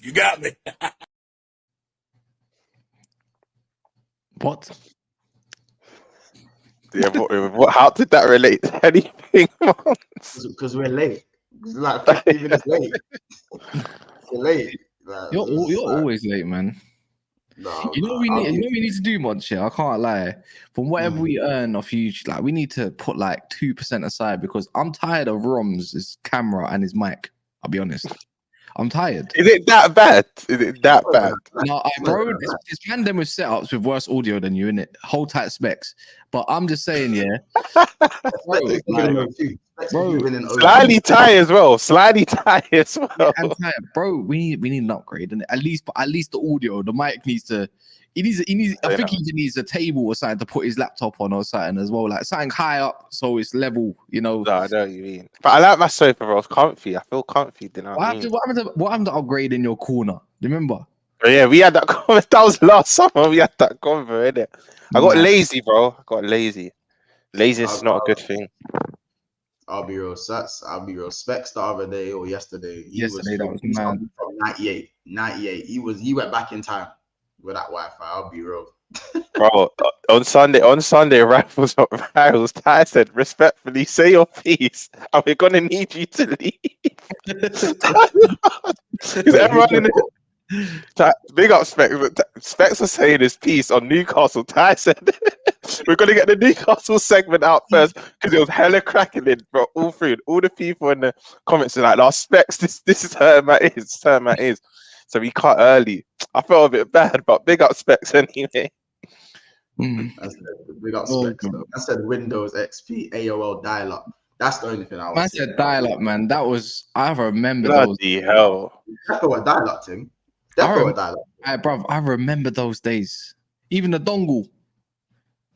You got me. What? Yeah, how did that relate to anything? Because we're late. It's like 15 minutes late. We're late. Like, You're always late, man. No, You know what we need. You know what we need to do, Monch. I can't lie. From whatever we earn off you, like we need to put like 2% aside because I'm tired of Rom's his camera and his mic. I'll be honest. I'm tired. Is it that bad? Is it that bad? No, bro, this tandem with setups with worse audio than you, innit? Hold tight specs. But I'm just saying, yeah. Slightly tired as well. Yeah, I'm tired. Bro, we need an upgrade. And at least the audio, the mic needs to. I think he needs a table or something to put his laptop on or something as well, like something high up so it's level, you know. No, I know what you mean. But I like my sofa, bro. It's comfy. I feel comfy. You know what happened to upgrade in your corner? Remember? Oh, yeah, we had that convo. That was last summer. We had that convo, innit? I got lazy, bro. I got lazy. Laziness is not a good thing. I'll be real. I'll be real. Specs the other day or yesterday. That was mad. From 98. He went back in time with that Wi-Fi. I'll be real. Bro, on Sunday, Rivals not Rivals. Ty said, respectfully, say your piece, and we're gonna need you to leave. Everyone big up Specs. Specs was saying his piece on Newcastle. Ty said, we're gonna get the Newcastle segment out first because it was hella cracking in, bro. All through, all the people in the comments are like, "No, Specs, this is her man is." So we cut early. I felt a bit bad, but big up Specs anyway. Big up Specs. I said Windows XP AOL dial-up. That's the only thing I was. I said dial-up, man. That was I remember Bloody those. hell! Definitely what dial-up, Tim. Definitely what dial-up. Bro, I remember those days. Even the dongle.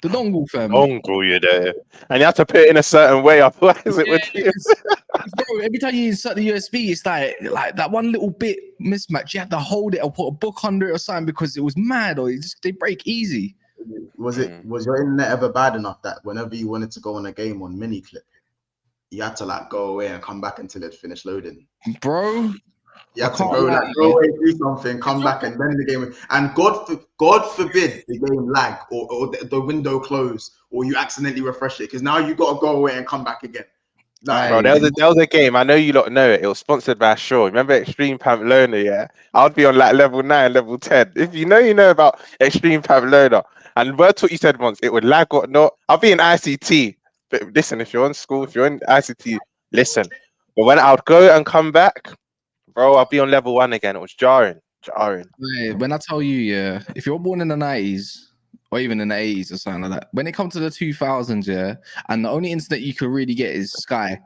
The dongle, fam. Dongle, you there, and you have to put it in a certain way. Otherwise, it would be. Bro, every time you insert the USB, it's like that one little bit mismatch. You had to hold it or put a book under it or something because it was mad, or they break easy. Was your internet ever bad enough that whenever you wanted to go on a game on mini clip, you had to like go away and come back until it finished loading? Bro, you have to go away, do something, come back, and then the game. And God forbid the game lag or the window close or you accidentally refresh it because now you got to go away and come back again. Bro, there was a game. I know you lot know it. It was sponsored by Shaw. Remember Extreme Pamplona? Yeah, I'd be on like level 9, level 10. If you know about Extreme Pamplona. And word what you said once, it would lag or not. I'll be in ICT. But listen, if you're in school, if you're in ICT, listen. But when I would go and come back, bro, I'll be on level 1 again. It was jarring. Hey, when I tell you, yeah, if you're born in the 90s or even in the 80s or something like that, when it comes to the 2000s, yeah, and the only internet you could really get is Sky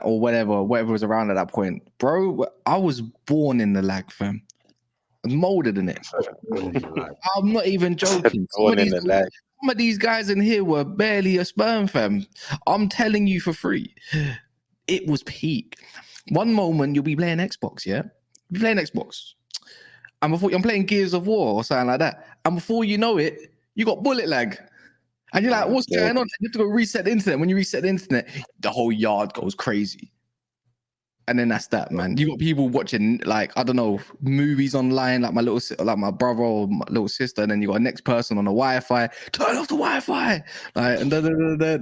or whatever was around at that point, bro, I was born in the lag, fam. Molded in it. I'm not even joking. Some of these guys in here were barely a sperm, fam. I'm telling you for free. It was peak. One moment you'll be playing Xbox, yeah? You'll be playing Xbox. And before I'm playing Gears of War or something like that. And before you know it, you got bullet lag. And you're like, what's going on? You have to go reset the internet. When you reset the internet, the whole yard goes crazy. And then that's that, man. You got people watching, like, I don't know, movies online, like my brother or my little sister, and then you got a next person on the Wi-Fi. Turn off the Wi-Fi, like, and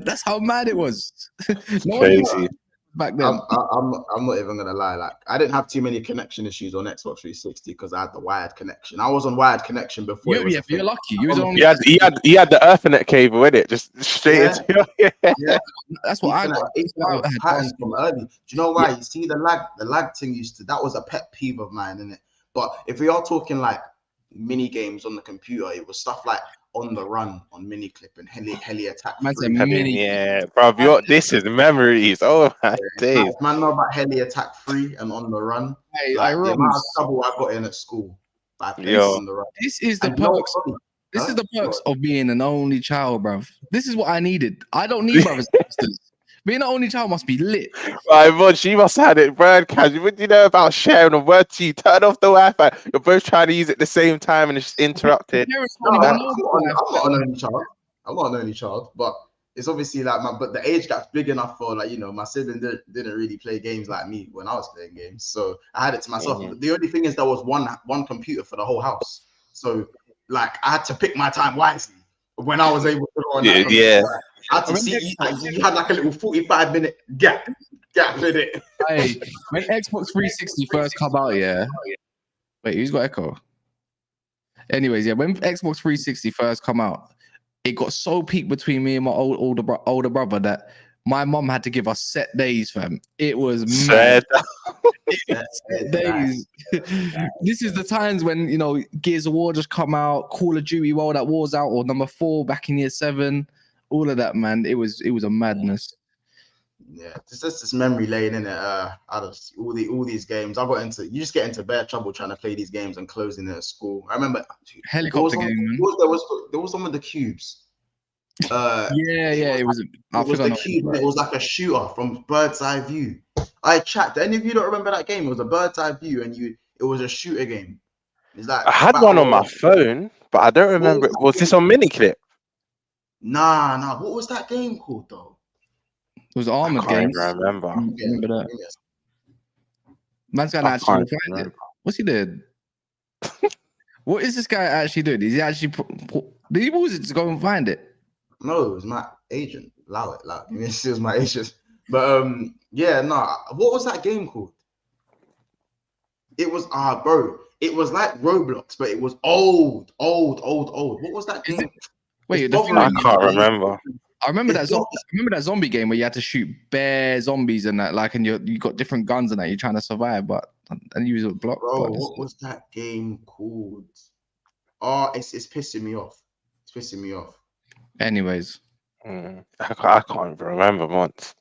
that's how mad it was. Crazy. Back then, I'm not even gonna lie. Like, I didn't have too many connection issues on Xbox 360 because I had the wired connection. I was on wired connection before. You're lucky. You was only he had the Ethernet cable in it, just straight into your That's what I got. Patterns from early. Do you know why? You see the lag thing that was a pet peeve of mine, innit? But if we are talking like mini games on the computer, it was stuff like On the Run on mini clip and heli attack. Yeah, bro. This is memories. Oh my days. Man, know about heli attack 3 and On the Run. Hey, like, the amount of trouble I got in at school. On the run. This is the perks. This is the perks of being an only child, bruv. This is what I needed. I don't need brothers and sisters. Being an only child must be lit. Right, but she must have had it broadcast. What do you know about sharing a word to you? Turn off the Wi-Fi. You're both trying to use it at the same time and it's just interrupted. I'm not an only child. I'm not an only child, but it's obviously like but the age gap's big enough for like, you know, my sibling didn't really play games like me when I was playing games, so I had it to myself. Mhm. But the only thing is there was one computer for the whole house, so like I had to pick my time wisely when I was able to go on that computer. Yeah. I had to see you had like a little 45-minute gap in it. Hey, when Xbox 360 first come out, yeah. Wait, who's got echo? Anyways, yeah, when Xbox 360 first come out, it got so peaked between me and my older brother that my mom had to give us set days, fam. It was mad. Set days. This is the times when, you know, Gears of War just come out, Call of Duty World at War's out, or number 4 back in year 7. All of that, man. It was a madness. Yeah, it's just this memory lane in it. Out of all these games, you just get into bad trouble trying to play these games and closing it at school. I remember Helicopter game, man. There was some of the cubes. Yeah, it was. It was the cube. And it was like a shooter from bird's eye view. I checked. Any of you don't remember that game? It was a bird's eye view, and it was a shooter game. It's like I had one on my phone, but I don't remember. Was this on Miniclip? Nah. What was that game called though? It was Armored Games. I can't remember. Remember that? Man's gonna actually find it. What's he doing? What is this guy actually doing? Is he actually? Did he pause it to go and find it? No, it was my agent. Allow it. It was my agent. But yeah, no. What was that game called? It was bro. It was like Roblox, but it was old. What was that game? Wait, I can't remember. I remember that zombie game where you had to shoot bare zombies and that, like, and you got different guns and that you're trying to survive, but and use a block. Bro, what was that game called? Oh, it's pissing me off. It's pissing me off. Anyways, I can't even remember once.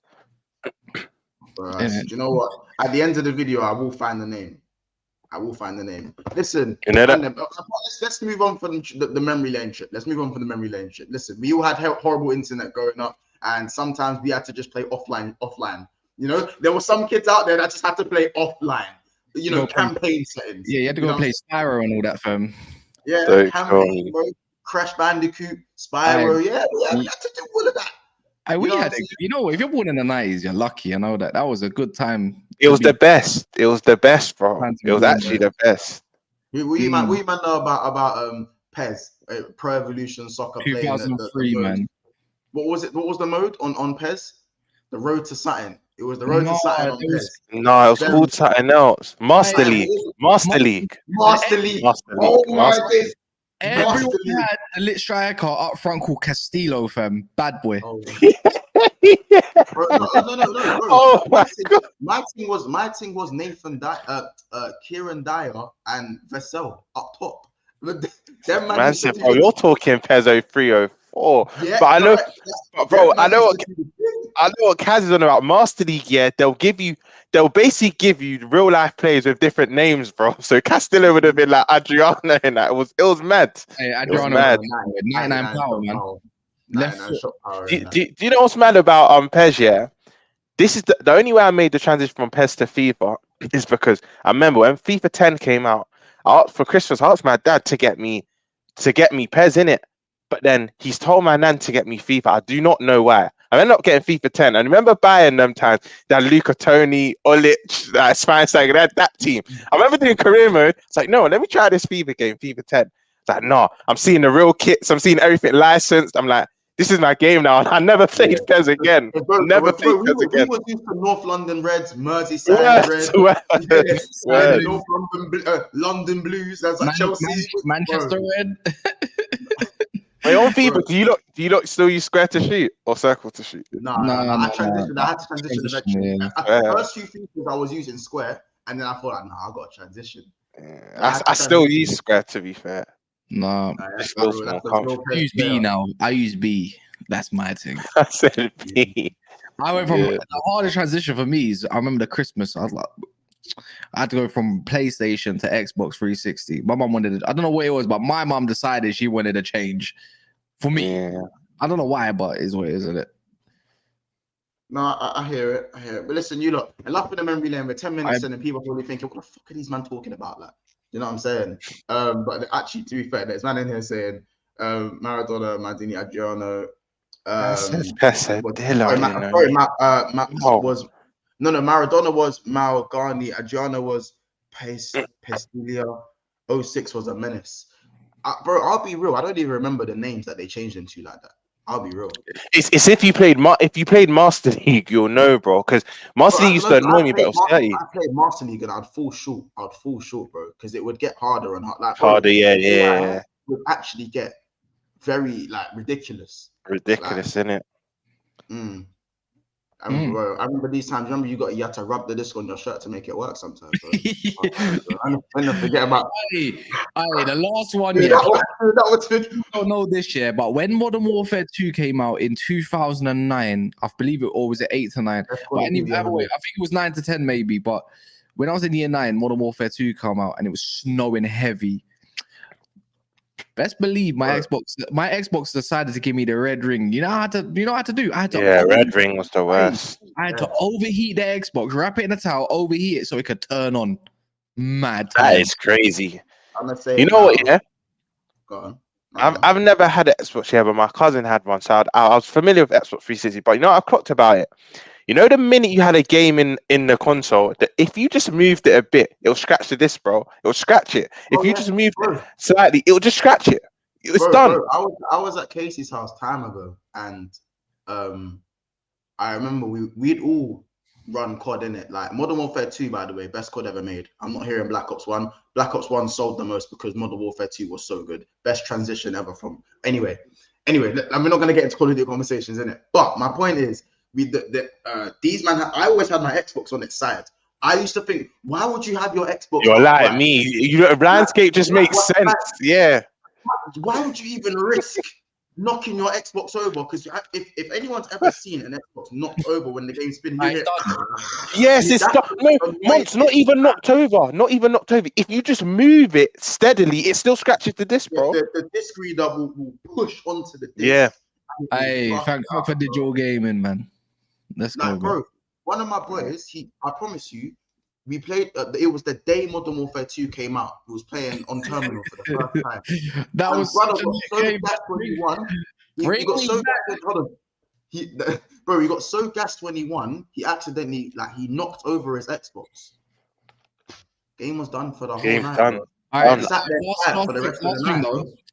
Do you know what? At the end of the video, I will find the name. Listen, You know that? let's move on from the memory lane shit. Listen, we all had horrible internet growing up, and sometimes we had to just play offline. You know, there were some kids out there that just had to play offline. You know, campaign settings. Yeah, you had to go play Spyro and all that, fam. Yeah, campaign mode, Crash Bandicoot, Spyro. Yeah, we had to do all of that. You know, if you're born in the 90s, you're lucky. I know that was a good time. It was the best. It was the best, bro. It was actually the best. What you man know about PES, Pro Evolution Soccer? 2003, man. What was it? What was the mode on PES? The Road to Something. It was the Road to Something on PES. No, it was called something else. Master League. Oh my days. Everyone had a lit striker up front called Castillo, fam. Bad boy. Oh. Bro, no. Oh my God. My team was Nathan Kieran Dyer and Vassell up top. Man said, bro, you're talking Pezzo 304. Yeah, but I know, I know what Kaz is on about. Master League, yeah, they'll basically give you real life players with different names, bro. So Castillo would have been like Adriano in that. It was mad. Hey, Adriano, mad. 99 power, man. Do you know what's mad about PES? Yeah, this is the only way I made the transition from PES to FIFA is because I remember when FIFA 10 came out. For Christmas, I asked my dad to get me PES in it, but then he's told my nan to get me FIFA. I do not know why. I ended up getting FIFA 10. And remember buying them times that Luca, Tony, Olic, that Spanish like that team. I remember doing career mode. It's like, no, let me try this FIFA game, FIFA 10. It's like, no, I'm seeing the real kits. I'm seeing everything licensed. I'm like, this is my game now. I never played PES again. Never played PES again. We were used to North London Reds, Merseyside Reds, North London Blues. That's like Chelsea, Manchester Red. Wait, on FIFA, do you still use square to shoot or circle to shoot? No. I had to transition eventually. The first few features I was using square, and then I thought, I got to transition. Yeah, I still use square, to be fair. No, I use B now. I use B. That's my thing. I said B. I went from the hardest transition for me is I remember the Christmas. I had to go from PlayStation to Xbox 360. My mom wanted I don't know what it was, but my mom decided she wanted a change for me. Yeah. I don't know why, but it's what it is, isn't it? No, I hear it. But listen, you look, enough in the memory lane. We're 10 minutes in, and people probably thinking, what the fuck are these men talking about? Like, you know what I'm saying? But actually, to be fair, there's man in here saying Maradona, Maldini, Adriano, That's a Sorry, you know. Maradona was Malgani, Adriano was Pestilia, 06 was a menace. Bro, I'll be real. I don't even remember the names that they changed into like that. I'll be real. It's if you played Master League, you'll know, bro. Because Master League used to annoy me, but it was 30. I played Master League and I'd fall short. bro, because it would get harder and harder. Like, Harder, yeah. It would actually get very like ridiculous. Ridiculous, isn't it? I remember these times. Remember, you had to rub the disc on your shirt to make it work sometimes. Bro. I never forget about. The last one. Yeah, I don't know this year, but when Modern Warfare 2 came out in 2009, I believe it, or was it 8 to 9? But anyway, I think it was 9 to 10 maybe. But when I was in year 9, Modern Warfare 2 came out and it was snowing heavy. Best believe my Xbox decided to give me the red ring. You know how to do? Red ring was the worst. I had to overheat the Xbox, wrap it in a towel, overheat it so it could turn on. Mad. That is crazy. I'm gonna say, you know what? Yeah. Go on. I've never had an Xbox here, but my cousin had one, so I was familiar with Xbox 360. But you know what I clocked about it? You know, the minute you had a game in the console, that if you just moved it a bit, it'll scratch the disc, bro. It'll scratch it. If you just moved it slightly, it'll just scratch it. It's done. Bro, I was at Casey's house time ago, and I remember we'd all run COD in it. Like Modern Warfare 2, by the way, best COD ever made. I'm not hearing Black Ops 1. Black Ops 1 sold the most because Modern Warfare 2 was so good. Best transition ever from. Anyway, we're not gonna get into Call of Duty conversations in it. But my point is, these man, I always had my Xbox on its side. I used to think, why would you have your Xbox? You're like me. Landscape just makes sense. Yeah. Why would you even risk knocking your Xbox over? Because if anyone's ever seen an Xbox knocked over when the game's spinning, yes, it's not. No, Monts, not even knocked over. Not even knocked over. If you just move it steadily, it still scratches the disc, bro. The disc reader will push onto the disc. Yeah. Hey, thank God for digital gaming, man. Let's go, bro. One of my boys, I promise you, we played. It was the day Modern Warfare 2 came out. He was playing on terminal for the first time. That was brother got so gassed when he won. He got so gassed. Hold on. He got so gassed when he won. He accidentally he knocked over his Xbox. Game was done for the whole night. Done. All right,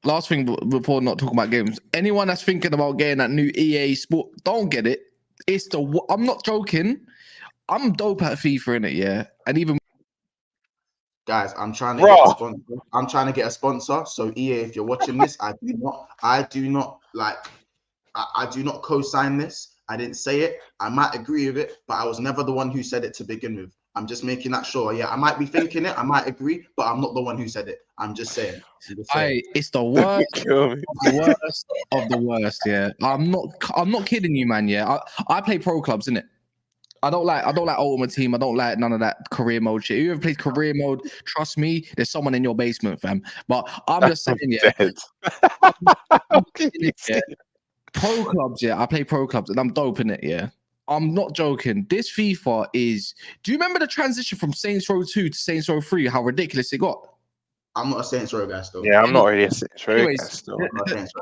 last thing before not talking about games. Anyone that's thinking about getting that new EA Sport, don't get it. I'm not joking. I'm dope at FIFA in it, yeah. And even guys, I'm trying to get a sponsor. I'm trying to get a sponsor. So EA, if you're watching this, I do not co-sign this. I didn't say it. I might agree with it, but I was never the one who said it to begin with. I'm just making that sure. Yeah, I might be thinking it. I might agree, but I'm not the one who said it. I'm just saying. It's the worst, of the worst. Yeah, I'm not kidding you, man. Yeah, I play pro clubs, innit? I don't like Ultimate Team. I don't like none of that career mode shit. Whoever plays career mode, trust me, there's someone in your basement, fam. But I'm just saying, yeah. Pro clubs, yeah. I play pro clubs, and I'm dope in it, yeah. I'm not joking. This FIFA is. Do you remember the transition from Saints Row 2 to Saints Row 3? How ridiculous it got. I'm not a Saints Row guy still. Yeah, I'm not really a Saints Row guy still. I'm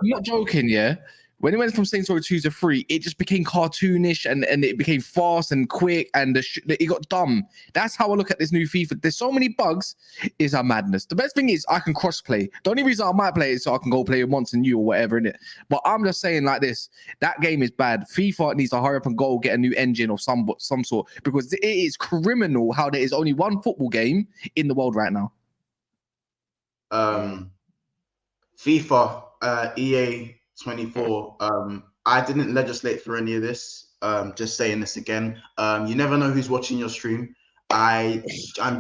not joking, yeah. When it went from Saints Row 2 to 3, it just became cartoonish and it became fast and quick and it got dumb. That's how I look at this new FIFA. There's so many bugs, it's a madness. The best thing is I can cross-play. The only reason I might play it is so I can go play with Monts and you or whatever, innit? But I'm just saying like this, that game is bad. FIFA needs to hurry up and go get a new engine of some sort because it is criminal how there is only one football game in the world right now. FIFA, EA 24. I didn't legislate for any of this. Just saying this again. You never know who's watching your stream. I'm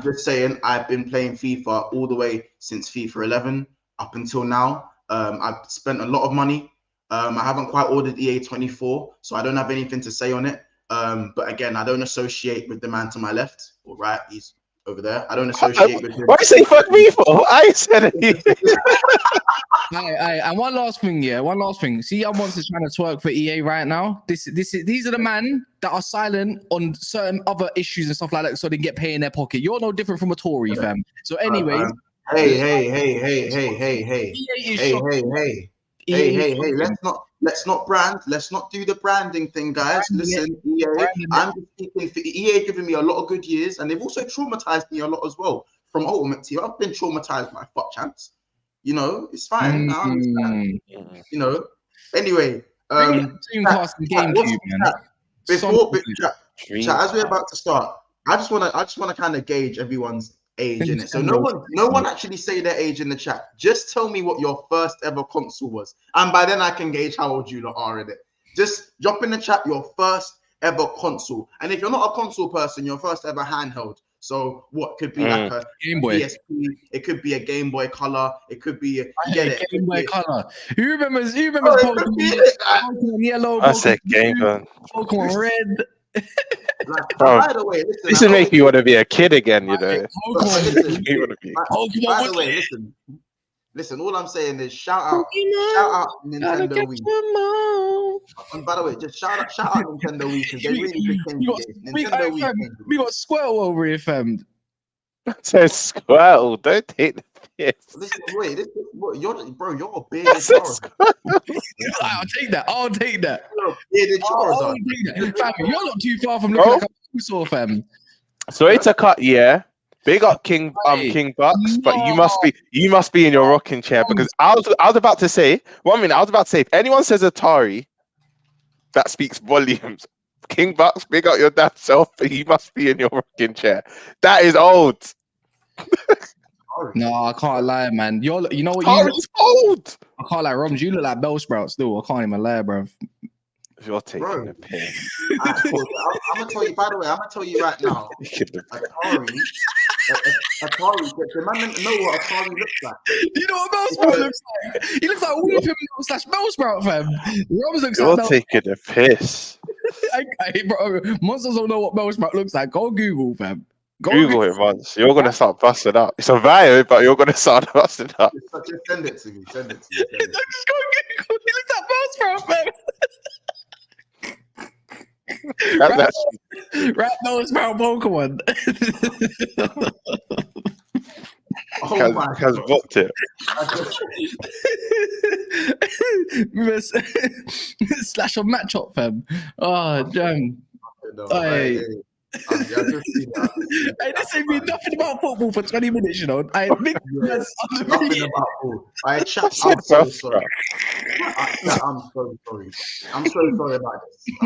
just saying I've been playing FIFA all the way since FIFA 11 up until now. I've spent a lot of money. I haven't quite ordered EA 24, so I don't have anything to say on it. But again, I don't associate with the man to my left or right. He's over there. I don't associate with him. Why say fuck me for? I said it. And one last thing. See, I'm Monster trying to twerk for EA right now. These are the men that are silent on certain other issues and stuff like that, so they get paid in their pocket. You're no different from a Tory, fam. So, anyways, hey. Let's Let's not brand. Let's not do the branding thing, guys. Listen, EA. I'm just speaking for EA, giving me a lot of good years, and they've also traumatized me a lot as well. From Ultimate Team, I've been traumatized by fuck champs. You know, it's fine. I understand. You know. Anyway, Dreamcast and GameCube, man. Before as we're about to start, I just wanna kind of gauge everyone's age in it. So no one actually say their age in the chat. Just tell me what your first ever console was, and by then I can gauge how old you lot are in it. Just drop in the chat your first ever console, and if you're not a console person, your first ever handheld. So what could be like a Game Boy PSP? It could be a Game Boy Color. It could be a Game Boy Color. Who remembers Pokemon Yellow? I said Game Boy. Pokemon Red. By the way, listen. This is making you want to be a kid again, you know. By the way, listen. All I'm saying is shout out Nintendo Wii. And by the way, just shout out Nintendo Wii because they really became Nintendo Wii. We got Squirtle over here, fam. Says Squirtle. Don't take the piss. Listen, wait, you're a bearded Charizard. I'll take that. You're a bearded Charizard. Fam, you're not too far from looking like a dinosaur, fam. Sorry to cut, yeah. Big up King Bucks, but you must be in your rocking chair because I was about to say if anyone says Atari, that speaks volumes. King Bucks, big up your damn self, but you must be in your rocking chair. That is old. No, I can't lie, man. You know what? Atari's old. I can't lie, Roms. You look like Bell Sprout still. I can't even lie, bro. You're taking the piss. I'm gonna tell you. By the way, I'm gonna tell you right now. Atari. The man doesn't know what Atari looks like. You know what Bell Sprout looks like? He looks like Weeping Bell Sprout, fam. Roms looks You're like taking the piss. Hey, bro, monsters don't know what Bell Sprout looks like. Go Google, fam. Google it once. You're gonna start busting up. It's a video, but you're gonna start busting up. Just send it to me. Just go Google. He looks like Bell Sprout, fam. Rap Bell Sprout Pokemon. Has booked it. Slash on match up, fam. Oh, damn. Hey, this ain't been nothing about football for 20 minutes, you know. Nothing about football. I'm so sorry. I'm so sorry. I'm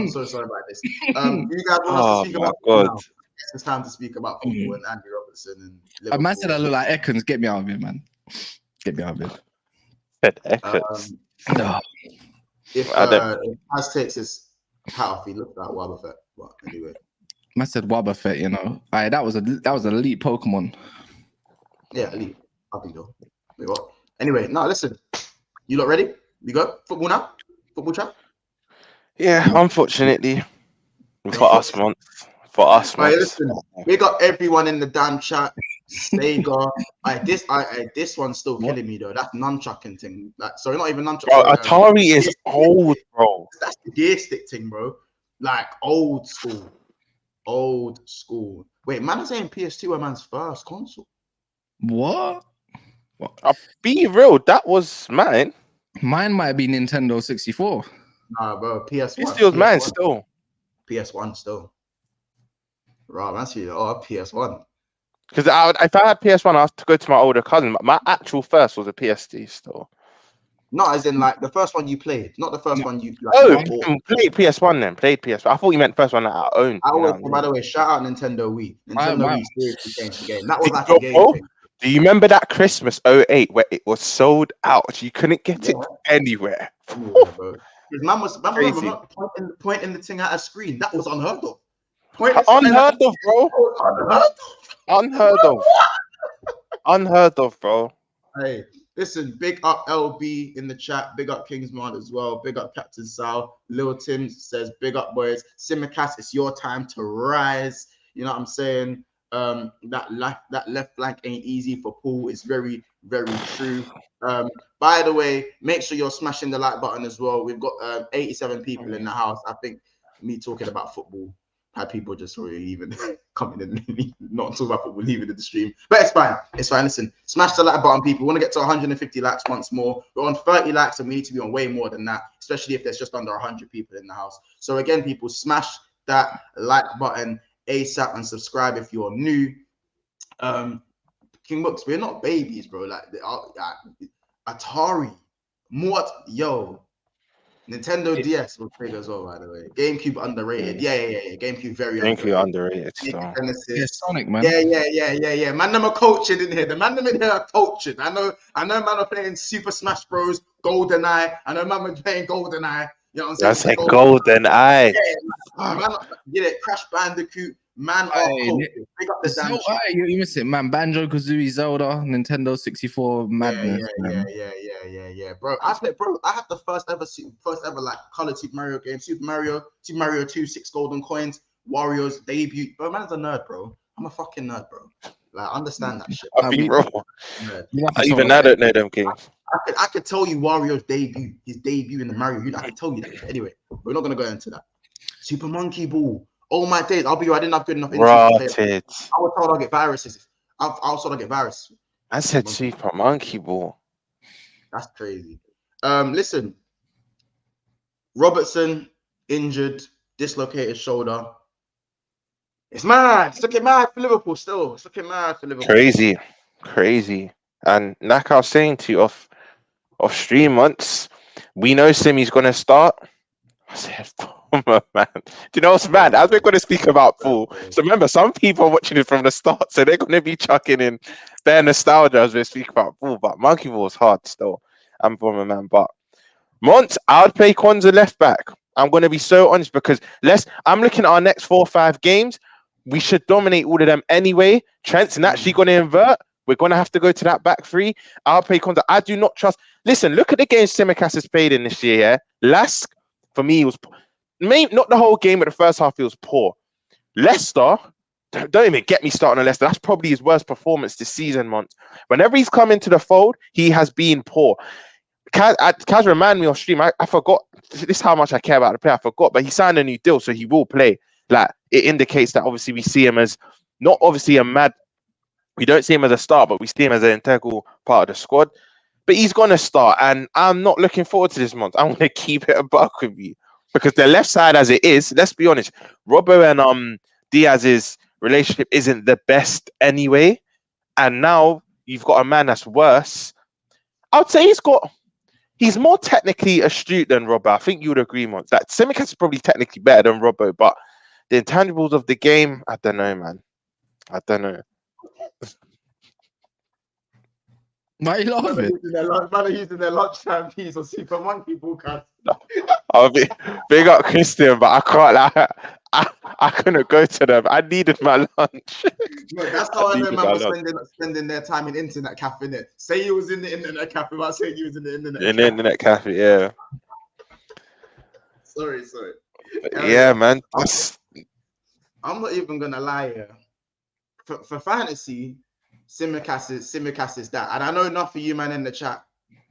so sorry about this. You guys want us to speak about football now? It's time to speak about football and Andy Robertson and Liverpool. A man said I look like Ekans. Get me out of here, man. Get me out of here. If Az takes his hat off, he looked like Wobbuffet. But anyway. Man said Wobbuffet, you know. That was an elite Pokemon. Yeah, elite. Happy though. Wait, what? Anyway, now listen. You lot ready? We go football now? Football chat? Yeah, unfortunately. For us, man. Right, listen, we got everyone in the damn chat. Sega. This one's still killing me though. That nunchucking thing. Sorry, not even nunchuck. Bro, Atari is old, bro. That's the gear stick thing, bro. Like old school. Wait, man is saying PS2 were man's first console. What? I'll be real, that was mine. Mine might be Nintendo 64. Nah, bro, PS1. It was mine still. PS1 still. Right, that's you. PS1. Because if I had PS1, I have to go to my older cousin. But my actual first was a PS2 still. No, as in like the first one you played, not the first one you. Played PS1 then. Played PS1. I thought you meant the first one that I owned. By the way, shout out Nintendo Wii. Nintendo Wii seriously changed the game. That was like a game thing. Do you remember that Christmas 08 where it was sold out? You couldn't get it anywhere. Yeah, bro. His man was pointing the thing at a screen. That was unheard of. Unheard of, bro. Unheard of, bro. Hey, listen, big up LB in the chat. Big up Kingsman as well. Big up Captain Sal. Lil Tim says, big up, boys. Tsimikas, it's your time to rise. You know what I'm saying? That left flank ain't easy for Paul. It's very, very true. By the way, make sure you're smashing the like button as well. We've got 87 people in the house. I think me talking about football had people just already even coming in, not talking about football, leaving the stream. But it's fine. It's fine. Listen, smash the like button, people. We want to get to 150 likes once more. We're on 30 likes, and we need to be on way more than that, especially if there's just under 100 people in the house. So again, people, smash that like button ASAP and subscribe if you're new. King Books, we're not babies, bro. Like Atari, yo. Nintendo DS was big as well, by the way. GameCube underrated. Yeah. GameCube very GameCube underrated. underrated. Yeah, Sonic, man. Yeah. Man, them are cultured in here. The man them in here are cultured. I know man are playing Super Smash Bros, GoldenEye. I know man was playing GoldenEye. You know what I'm saying? That's a GoldenEye. Yeah, man, get it. Crash Bandicoot. Man, cultured. Big up the damn shit. You miss it, man. Banjo, Kazooie, Zelda, Nintendo 64, madness. Yeah, bro. I have the first ever like colored Super Mario game. Super Mario 2, 6 golden coins, Wario's debut. Bro, man's a nerd, bro. I'm a fucking nerd, bro. Like, understand that shit. I think, bro. Even I don't know them games. I could tell you Wario's debut, his debut in the Mario. I can tell you that. Anyway, we're not gonna go into that. Super Monkey Ball. Oh my days! I'll be. I didn't have good enough. I was told I'll get viruses. I was told I'll get viruses. I said Super Monkey Ball. That's crazy. Listen. Robertson injured, dislocated shoulder. It's mad. It's looking mad for Liverpool still. It's looking mad for Liverpool. Crazy. And like I was saying to you off stream once, we know Simi's gonna start. I said, man. Do you know what's mad? As we're going to speak about pool, so remember, some people are watching it from the start, so they're going to be chucking in their nostalgia as we speak about pool. But Monkey Ball is hard still. I'm from a man, but Mont, I would play Kwanzaa left back. I'm going to be so honest because I'm looking at our next 4 or 5 games. We should dominate all of them anyway. Trent's actually going to invert. We're going to have to go to that back 3. I'll play Kwanzaa. I do not trust. Listen, look at the games Tsimikas has played in this year. Yeah, Lask for me was. Not the whole game, but the first half feels poor. Leicester, don't even get me started on Leicester. That's probably his worst performance this season, Mont. Whenever he's come into the fold, he has been poor. Kaz reminded me on stream, I forgot, this is how much I care about the player, I forgot, but he signed a new deal, so he will play. Like, it indicates that obviously we see him as, not obviously we don't see him as a star, but we see him as an integral part of the squad. But he's going to start, and I'm not looking forward to this month. I'm going to keep it a buck with you. Because the left side as it is, let's be honest, Robbo and Diaz's relationship isn't the best anyway. And now you've got a man that's worse. I would say he's more technically astute than Robbo. I think you would agree, Mons. That Tsimikas is probably technically better than Robbo, but the intangibles of the game, I don't know, man. I don't know. Why are you laughing? Man are using their lunchtime piece on Super Monkey Ball card. I'll be big up Christian, but I can't. I couldn't go to them. I needed my lunch. Look, that's how I know man was spending their time in internet cafe. Innit? Say you was in the internet cafe, but I say you was in the internet. In the internet cafe, yeah. Sorry. Yeah, man. I'm not even gonna lie here. For fantasy, Tsimikas is that, and I know enough of you man in the chat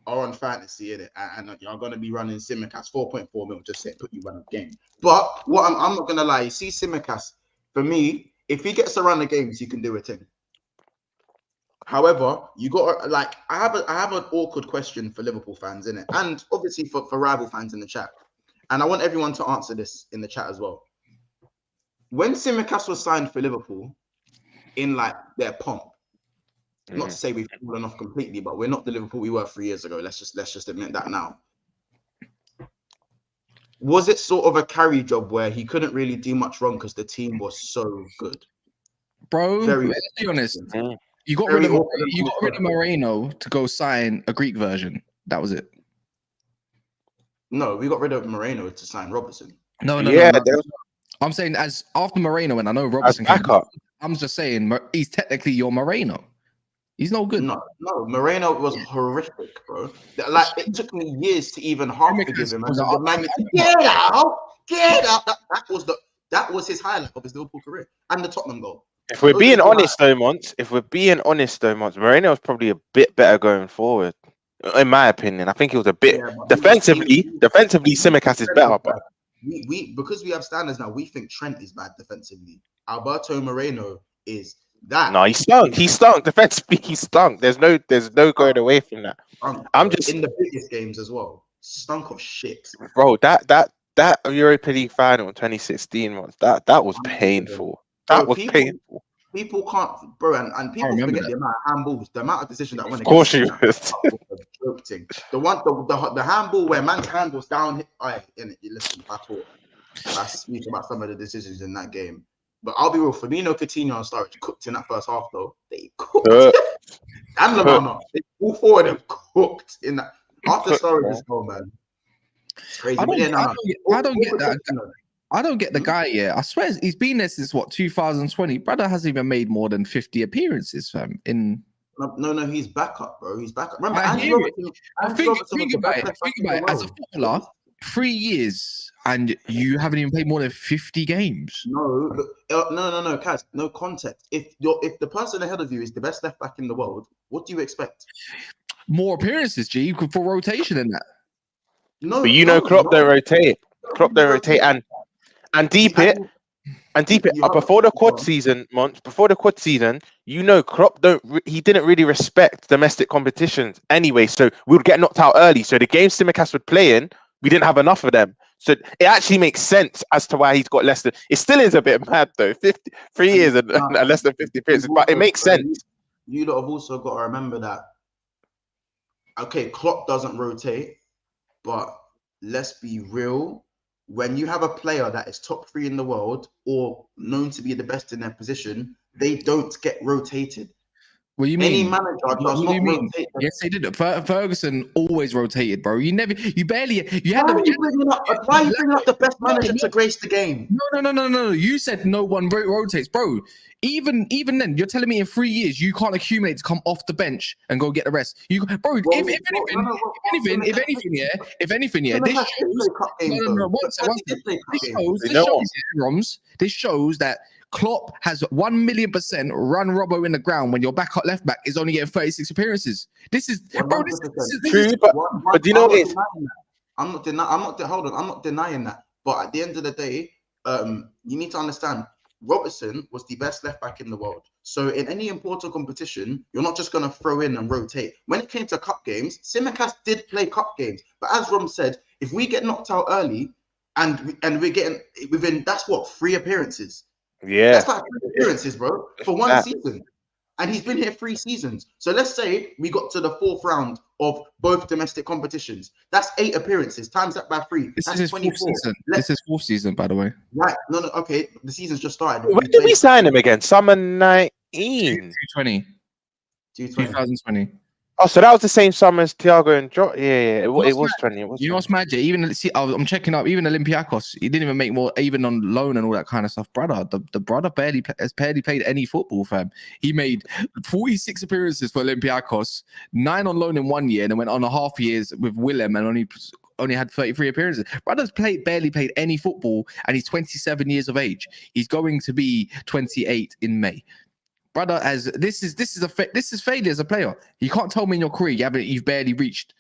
are on fantasy, innit? And you're gonna be running Tsimikas 4.4 mil, just say put you run a game. But what I'm not gonna lie, you see Tsimikas, for me, if he gets around the games, he can do a thing. However, you got like I have an awkward question for Liverpool fans, innit? And obviously for rival fans in the chat. And I want everyone to answer this in the chat as well. When Tsimikas was signed for Liverpool, in like their pomp, not to say we've fallen off completely, but we're not the Liverpool we were 3 years ago. Let's just admit that now. Was it sort of a carry job where he couldn't really do much wrong because the team was so good? Bro, let's be honest. You got rid of Moreno to go sign a Greek version. That was it. No, we got rid of Moreno to sign Robertson. No. I'm saying as after Moreno, and I know Robertson came up, I'm just saying he's technically your Moreno. He's no good. No, Moreno was horrific, bro. Like it took me years to even half forgive him. Get out! That was his highlight of his Liverpool career and the Tottenham goal. If we're being honest though, Mons, Moreno was probably a bit better going forward. In my opinion, I think he was a bit defensively. Tsimikas is better, but we because we have standards now, we think Trent is bad defensively. Alberto Moreno is that. No, he stunk. He stunk. Defensively, he stunk. There's no going away from that. I'm just in the biggest games as well. Stunk of shit. bro. That Europa League final in 2016 that was painful. That was painful. People can't, bro, and people forget the amount of handballs, the amount of decision that went. Of course you would. Joke thing. The handball where man's hand was down. Listen, I speak about some of the decisions in that game. But I'll be real, Firmino, Coutinho, and Sturridge cooked in that first half, though. They cooked. And Lallana, all four of them cooked in that. After Sturridge's goal, man. It's crazy. I don't get that. I don't get the guy here. I swear he's been there since 2020. Brother hasn't even made more than 50 appearances, fam. No, he's back up, bro. He's back up. Remember, think about it. As a footballer, 3 years and you haven't even played more than 50 games. No, Kaz, no context. If the person ahead of you is the best left back in the world, what do you expect? More appearances, G, for rotation in that. No, but Klopp don't rotate. Klopp don't rotate and deep it. Before the quad season, Klopp he didn't really respect domestic competitions anyway, so we would get knocked out early. So the games Tsimikas would play in, we didn't have enough of them. So it actually makes sense as to why he's got less than. It still is a bit mad though. 3 years and less than 50 appearances, but it makes sense. You lot have also got to remember that. Okay, Klopp doesn't rotate, but let's be real. When you have a player that is top 3 in the world or known to be the best in their position, they don't get rotated. What do you mean? Any manager does not rotate. Yes, they did. Ferguson always rotated, bro. Why are you bringing up the best manager to grace the game? No. You said no one rotates, bro. Even then, you're telling me in 3 years you can't accumulate to come off the bench and go get the rest. If anything, this shows that Klopp has 1,000,000% run Robbo in the ground when your backup left back is only getting 36 appearances. This is true, but do you know what it is? I'm not denying that. But at the end of the day, you need to understand Robertson was the best left back in the world. So in any important competition, you're not just going to throw in and rotate. When it came to cup games, Tsimikas did play cup games. But as Rom said, if we get knocked out early and we're getting within, that's what, 3 appearances. Yeah. That's like 3 appearances, bro, for one season. And he's been here 3 seasons. So let's say we got to the 4th round of both domestic competitions. That's 8 appearances. Times that by 3. That's his 24. 4th season. This is 4th season, by the way. Right. No. Okay. The season's just started. When did we sign him again? Summer 19. 2020. Oh, so that was the same summer as Thiago and Jota. Yeah. It was 20. You know what's magic? I'm checking up. Even Olympiacos, he didn't even make more, even on loan and all that kind of stuff. Brother, the brother has barely played any football, fam. He made 46 appearances for Olympiacos, 9 on loan in 1 year, and then went on a half years with Willem and only had 33 appearances. Brother's barely played any football, and he's 27 years of age. He's going to be 28 in May. Brother, this is failure as a player. You can't tell me in your career you've barely reached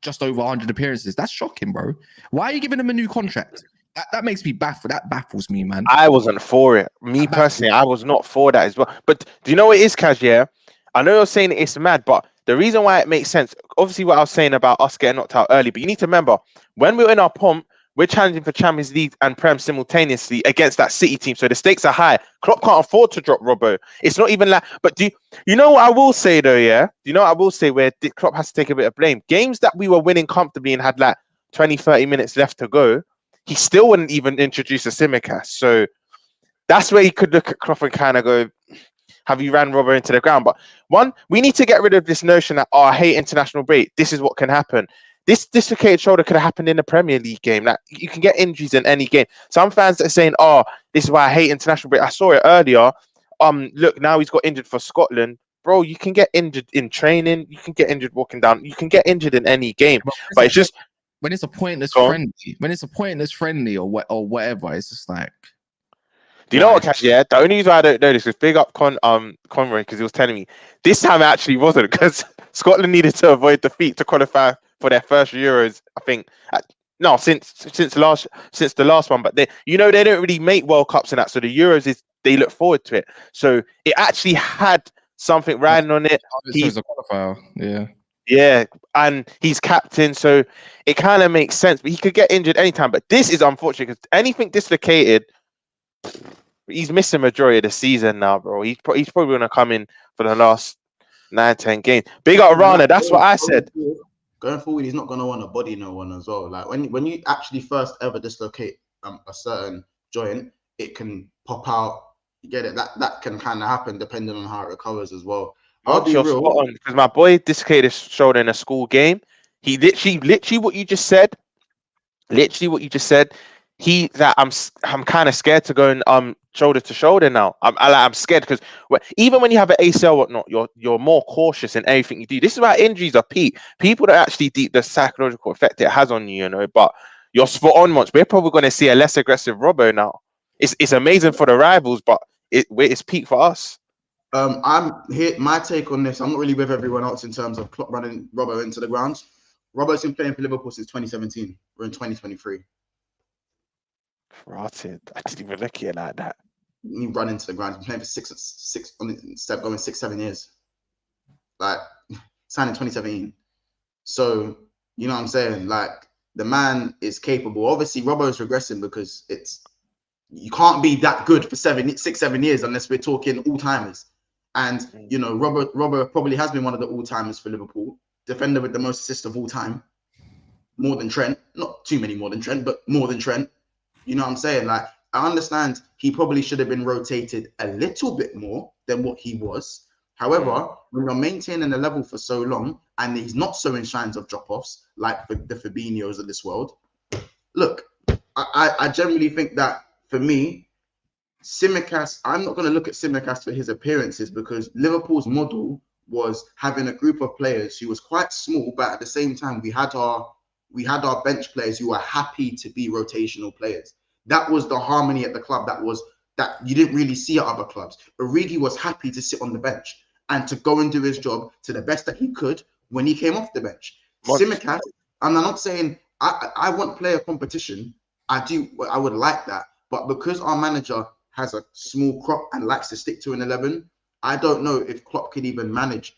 just over 100 appearances. That's shocking, bro. Why are you giving him a new contract? That makes me baffled. That baffles me, man. I wasn't for it. Me personally, I was not for that as well. But do you know what it is, Kaz? Yeah, I know you're saying it's mad, but the reason why it makes sense, obviously what I was saying about us getting knocked out early, but you need to remember, when we were in our pomp, we're challenging for Champions League and Prem simultaneously against that City team. So the stakes are high. Klopp can't afford to drop Robbo. It's not even like, but you know what I will say though, yeah? You know what I will say where Klopp has to take a bit of blame? Games that we were winning comfortably and had like 20, 30 minutes left to go, he still wouldn't even introduce a Tsimikas. So that's where you could look at Klopp and kind of go, have you ran Robbo into the ground? But one, we need to get rid of this notion that, I hate international break. This is what can happen. This dislocated shoulder could have happened in a Premier League game. Like, you can get injuries in any game. Some fans are saying, this is why I hate international break. I saw it earlier. Look, now he's got injured for Scotland. Bro, you can get injured in training. You can get injured walking down. You can get injured in any game. But it's just... When it's a pointless friendly or whatever, it's just like... Do you know what, Cash? Yeah, the only reason I don't know this is big up Conroy, because he was telling me this time it actually wasn't, because Scotland needed to avoid defeat to qualify for their first Euros, I think, No, since the last one, but they they don't really make World Cups and that, so the Euros is they look forward to it. So it actually had something riding on it. So it's a qualifier, yeah. Yeah, and he's captain, so it kind of makes sense. But he could get injured anytime. But this is unfortunate because anything dislocated, he's missing majority of the season now, bro. He's probably gonna come in for the last 9-10 games. Big up Rana, that's what I said. Going forward, he's not going to want to body no one as well. Like when you actually first ever dislocate a certain joint, it can pop out. You get it? That can kind of happen depending on how it recovers as well. I'll be real, because my boy dislocated his shoulder in a school game. He literally what you just said. Literally what you just said. I'm kind of scared to go and shoulder to shoulder now. I'm scared because even when you have an ACL whatnot, you're more cautious in everything you do. This is why injuries are peak. People don't actually deep the psychological effect it has on you, But you're spot on, much. We're probably going to see a less aggressive Robbo now. It's amazing for the rivals, but it's peak for us. I'm here. My take on this, I'm not really with everyone else in terms of Klopp running Robbo into the ground. Robbo's been playing for Liverpool since 2017. We're in 2023. Rotted. I didn't even look at it like that. He run into the ground. He's been playing for going 6-7 years. Like signed in 2017. So you know what I'm saying? Like the man is capable. Obviously, Robbo is regressing because you can't be that good for 6-7 years unless we're talking all timers. And Robbo probably has been one of the all timers for Liverpool. Defender with the most assists of all time, more than Trent. Not too many more than Trent, but more than Trent. You know what I'm saying? Like, I understand he probably should have been rotated a little bit more than what he was. However, when you're maintaining a level for so long and he's not showing signs of drop-offs like the Fabinhos of this world, look, I generally think that for me, Tsimikas, I'm not going to look at Tsimikas for his appearances because Liverpool's model was having a group of players who was quite small, but at the same time, we had our bench players who were happy to be rotational players. That was the harmony at the club that you didn't really see at other clubs. Origi was happy to sit on the bench and to go and do his job to the best that he could when he came off the bench. Tsimikas, and I'm not saying I want player competition. I would like that. But because our manager has a small crop and likes to stick to an 11, I don't know if Klopp could even manage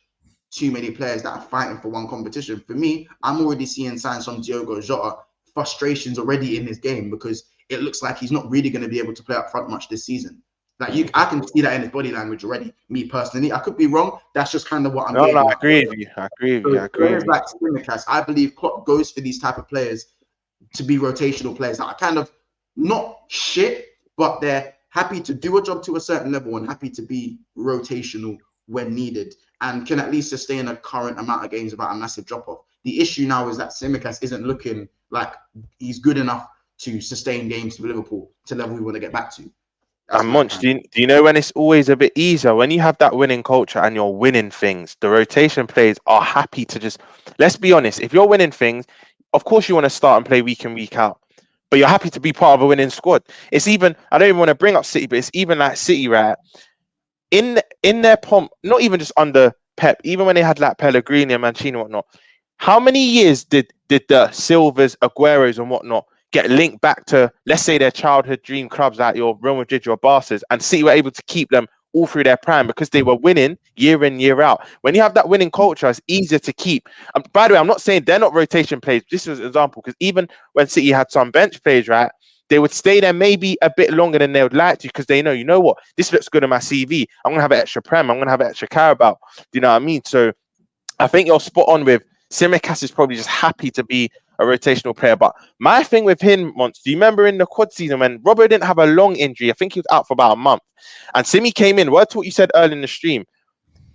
too many players that are fighting for one competition. For me, I'm already seeing signs from Diogo Jota, frustrations already in his game because it looks like he's not really going to be able to play up front much this season. Like I can see that in his body language already. Me personally, I could be wrong. That's just kind of what I'm getting. No, I agree with you. I agree with you. Players like Tsimikas, I believe Klopp goes for these type of players to be rotational players that are kind of not shit, but they're happy to do a job to a certain level and happy to be rotational when needed and can at least sustain a current amount of games without a massive drop-off. The issue now is that Tsimikas isn't looking like he's good enough to sustain games for Liverpool to the level we want to get back to. And Munch, do you know when it's always a bit easier? When you have that winning culture and you're winning things, the rotation players are happy to just, let's be honest, if you're winning things, of course you want to start and play week in, week out. But you're happy to be part of a winning squad. It's even, I don't even want to bring up City, but it's even like City, right? In their pomp, not even just under Pep, even when they had like Pellegrini and Mancini and whatnot, how many years did the Silvers, Agueros and whatnot get linked back to, let's say, their childhood dream clubs like your Real Madrid, your Barca's, and City were able to keep them all through their prime because they were winning year in, year out. When you have that winning culture, it's easier to keep. By the way, I'm not saying they're not rotation players. This is an example because even when City had some bench players, right, they would stay there maybe a bit longer than they would like to because they know, you know what, this looks good on my CV. I'm going to have an extra Prem. I'm going to have an extra Carabao. Do you know what I mean? So I think you're spot on with Tsimikas is probably just happy to be a rotational player. But my thing with him, once, do you remember in the quad season when Robert didn't have a long injury? I think he was out for about a month. And Simi came in, word to what you said earlier in the stream.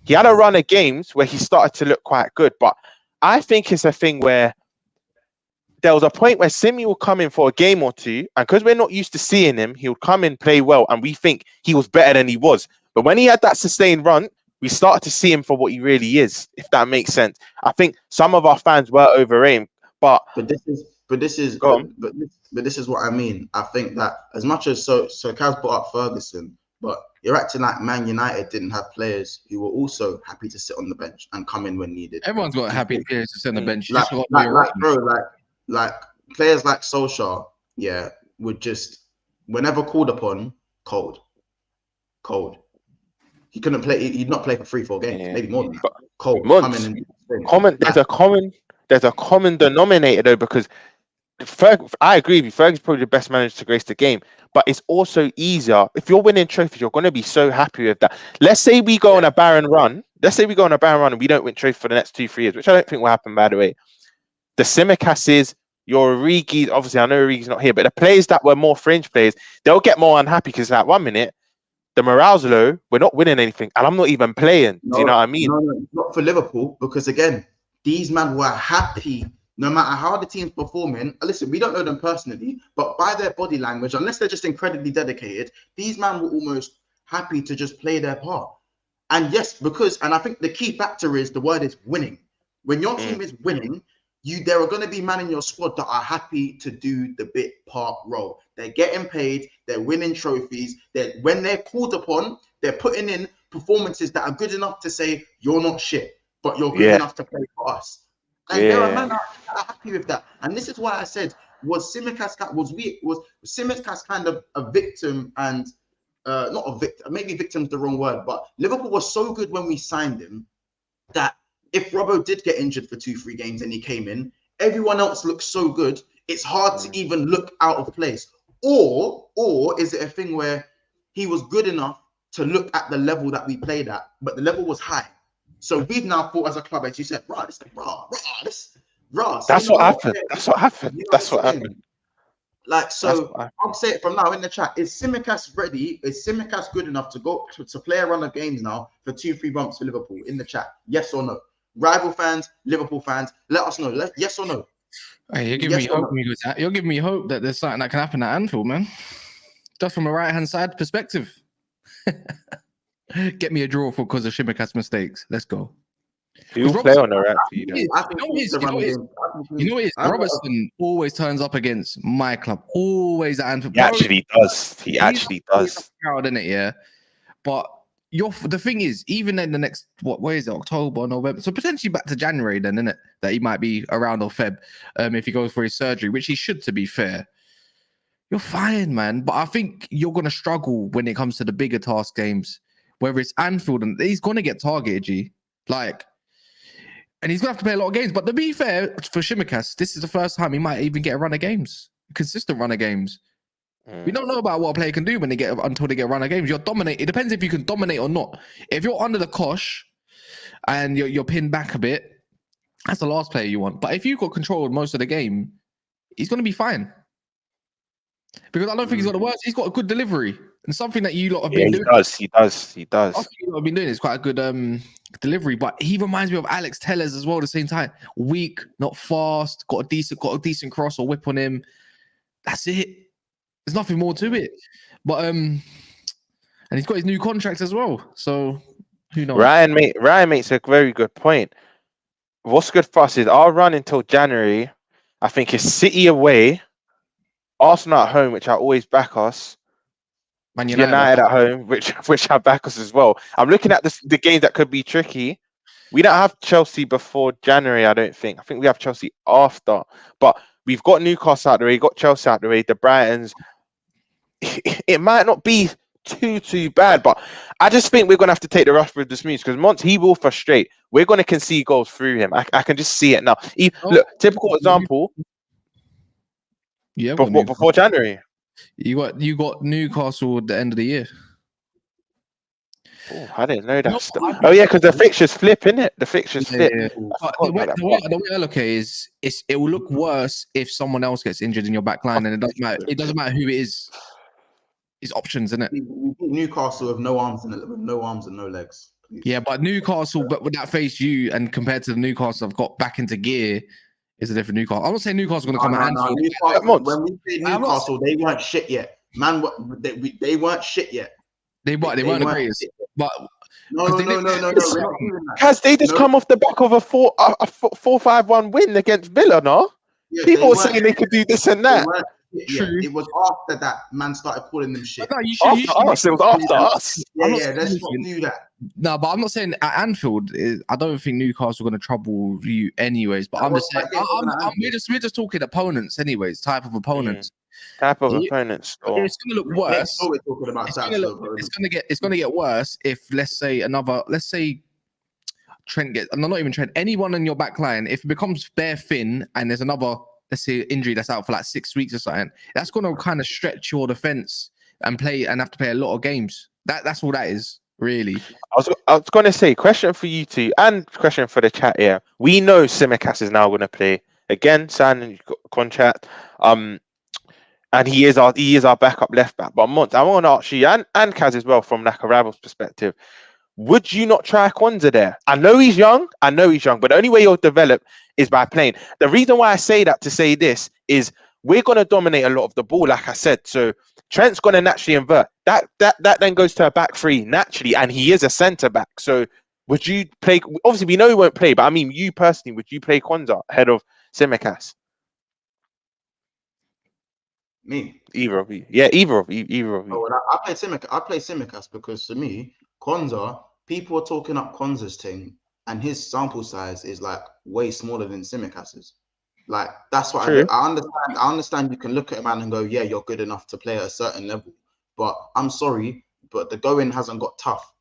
He had a run of games where he started to look quite good. But I think it's a thing where there was a point where Simi will come in for a game or two. And because we're not used to seeing him, he would come in, play well. And we think he was better than he was. But when he had that sustained run, we started to see him for what he really is, if that makes sense. I think some of our fans were overrated. But this is what I mean. I think that as much as so Kaz brought up Ferguson, but you're acting like Man United didn't have players who were also happy to sit on the bench and come in when needed. Everyone's got happy players to sit on the bench. Like players like Solskjaer, yeah, would just whenever called upon, cold. He couldn't play. He'd not play for 3-4 games, maybe more than that. But Cold months. coming in. There's a common denominator though, because I agree with you. Fergie's probably the best manager to grace the game, but it's also easier if you're winning trophies. You're going to be so happy with that. Let's say we go on a barren run. And we don't win trophies for the next 2-3 years, which I don't think will happen. By the way, the Tsimikas, your Origi, obviously I know Origi's not here, but the players that were more fringe players, they'll get more unhappy because like 1 minute the morale's low, we're not winning anything, and I'm not even playing. Do you know what I mean? No, not for Liverpool, because again, these men were happy no matter how the team's performing. Listen, we don't know them personally, but by their body language, unless they're just incredibly dedicated, these men were almost happy to just play their part. And yes, and I think the key factor is the word is winning. When your team is winning, there are going to be men in your squad that are happy to do the bit part role. They're getting paid, they're winning trophies. When they're called upon, they're putting in performances that are good enough to say you're not shit, but you're good enough to play for us. And there are men that are happy with that. And this is why I said, was Tsimikas kind of a victim and not a victim, maybe victim's the wrong word, but Liverpool was so good when we signed him that if Robbo did get injured for 2-3 games and he came in, everyone else looks so good, it's hard to even look out of place. Or is it a thing where he was good enough to look at the level that we played at, but the level was high? So we've now thought as a club, as you said, That's what happened. That's what happened. That's what happened. Like, so I'll say it from now in the chat. Is Tsimikas ready? Is Tsimikas good enough to go to play a run of games now for 2-3 months for Liverpool? In the chat, yes or no? Rival fans, Liverpool fans, let us know. Yes or no? Hey, you're giving me hope. You're giving me hope that there's something that can happen at Anfield, man. Just from a right-hand side perspective. Get me a draw because of Tsimikas' mistakes. Let's go. He'll play on the right for you. You know what it is? Robertson always turns up against my club. Always at Anfield. He actually does. He actually does. Proud, isn't it? Yeah. But the thing is, even in the next where is it? October, November. So potentially back to January, then, isn't it? That he might be around or Feb, if he goes for his surgery, which he should, to be fair. You're fine, man. But I think you're gonna struggle when it comes to the bigger task games, whether it's Anfield, and he's gonna get targeted, G. And he's gonna have to play a lot of games. But to be fair, for Tsimikas, this is the first time he might even get a run of games, consistent run of games. We don't know about what a player can do until they get a run of games. You're dominated. It depends if you can dominate or not. If you're under the cosh and you're pinned back a bit, that's the last player you want. But if you've got control of most of the game, he's gonna be fine. Because I don't think he's got the worst. He's got a good delivery. And something that you lot have been doing. He does. You lot have been doing is quite a good delivery. But he reminds me of Alex Tellez as well at the same time. Weak, not fast, got a decent cross or whip on him. That's it. There's nothing more to it. But and he's got his new contract as well. So who knows? Ryan makes a very good point. What's good for us is our run until January, I think, is City away, Arsenal at home, which I always back us. Man United at home, which I back us as well. I'm looking at the games that could be tricky. We don't have Chelsea before January, I don't think. I think we have Chelsea after. But we've got Newcastle out the way, got Chelsea out the way, the Brightons. It might not be too bad, but I just think we're going to have to take the rush with the smooths because once he will frustrate, we're going to concede goals through him. I can just see it now. Look, typical example. Yeah, before January. You got Newcastle at the end of the year. Oh, I didn't know that. Oh yeah, because the fixtures flip, innit? The fixtures flip. Yeah. The way I look at it is, it will look worse if someone else gets injured in your back line, and it doesn't matter. It doesn't matter who it is. It's options, isn't it? Newcastle with no arms and no legs. Please. Yeah, but Newcastle, but would that face you? And compared to the Newcastle I've got back into gear, is a different Newcastle. I'm not saying Newcastle's going to come out. When we say Newcastle, they weren't shit yet. Man, they weren't shit yet. They weren't the greatest. But no. Has they just come off the back of a 4-5-1 win against Villa? No, yeah, people were saying they could do this and that. Yeah, True. it was after that man started calling them shit. But no, you should. After us, it was after us. Yeah, I'm not yeah, saying let's not anything. do that. No, but I'm not saying at Anfield. I don't think Newcastle are going to trouble you anyways. But I'm just saying, we're just talking opponents anyways, type of opponents. Type of opponents. Or It's going to look worse. We're talking about It's going to get worse if let's say Trent gets, no, not even Trent, anyone in your back line, if it becomes bare thin and there's another, let's say, injury that's out for like 6 weeks or something, that's going to kind of stretch your defense and have to play a lot of games. That's all that is, really. I was going to say, question for you two and question for the chat here. We know Tsimikas is now going to play again, signing contract. And he is our backup left back. But Mont, I want to ask you and Kaz as well from like a rival's perspective. Would you not try Kwanzaa there? I know he's young, but the only way you'll develop is by playing. The reason why I say that to say this is we're going to dominate a lot of the ball, like I said. So Trent's going to naturally invert. That then goes to a back three naturally, and he is a centre back. So would you play? Obviously, we know he won't play, but I mean, you personally, would you play Kwanzaa ahead of Tsimikas? Me. Either of you. Yeah, either of you. Oh, well, I play Tsimikas because to me, Kwanzaa, people are talking up Kwanzaa's thing, and his sample size is like way smaller than Tsimikas's. Like that's what I understand. I understand you can look at a man and go, yeah, you're good enough to play at a certain level. But I'm sorry, but the going hasn't got tough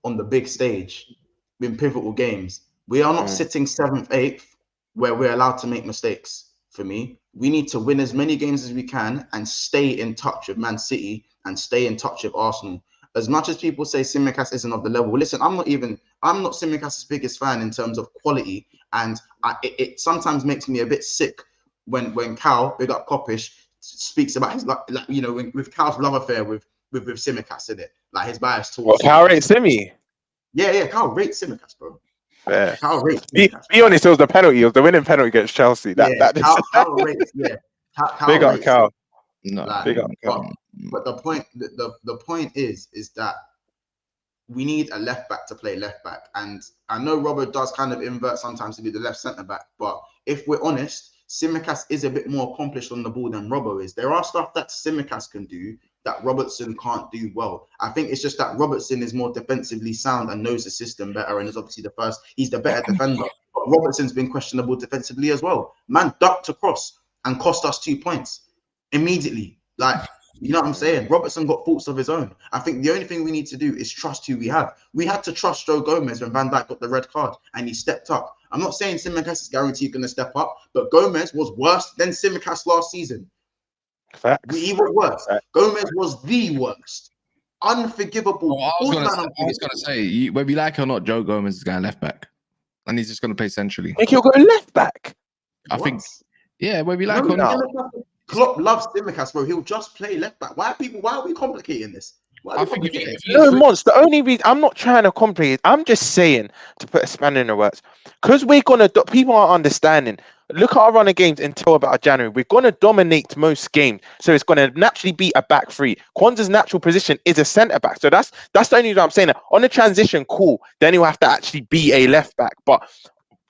on the big stage in pivotal games. We are not sitting 7th, 8th, where we're allowed to make mistakes. For me, we need to win as many games as we can and stay in touch with Man City and stay in touch with Arsenal. As much as people say Tsimikas isn't of the level, listen, I'm not Tsimikas's biggest fan in terms of quality, and it sometimes makes me a bit sick when Cal, big up Kopish, speaks about his with Cal's love affair with Tsimikas in it, like his bias towards. Cal rates Simi. Yeah, Cal rates Tsimikas, bro. Yeah. Cal rates. Be honest, it was the penalty. It was the winning penalty against Chelsea. Cal rates. Yeah, Cal big up rates. Cal. No, like, big up Cal. But the point is that we need a left back to play left back, and I know Robert does kind of invert sometimes to be the left centre back. But if we're honest, Tsimikas is a bit more accomplished on the ball than Robbo is. There are stuff that Tsimikas can do that Robertson can't do well. I think it's just that Robertson is more defensively sound and knows the system better, and is obviously he's the better defender. But Robertson's been questionable defensively as well. Man ducked across and cost us 2 points immediately. Like, you know what I'm saying? Robertson got faults of his own. I think the only thing we need to do is trust who we have. We had to trust Joe Gomez when Van Dijk got the red card and he stepped up. I'm not saying Tsimikas is guaranteed going to step up, but Gomez was worse than Tsimikas last season. Facts. He was worse. Gomez was the worst. Unforgivable. Well, I was going to say, whether you like it or not, Joe Gomez is going left back. And he's just going to play centrally. Think he'll go left back? I think, yeah, whether you like it or not. Klopp loves Tsimikas, bro. He'll just play left back. Why are we complicating this? No, Mons, the only reason I'm not trying to complicate, I'm just saying to put a spanner in the works. Because we're gonna people aren't understanding. Look at our run of games until about January. We're gonna dominate most games. So it's gonna naturally be a back three. Kwanzaa's natural position is a centre back. So that's the only reason I'm saying that. On the transition, cool. Then he'll have to actually be a left back. But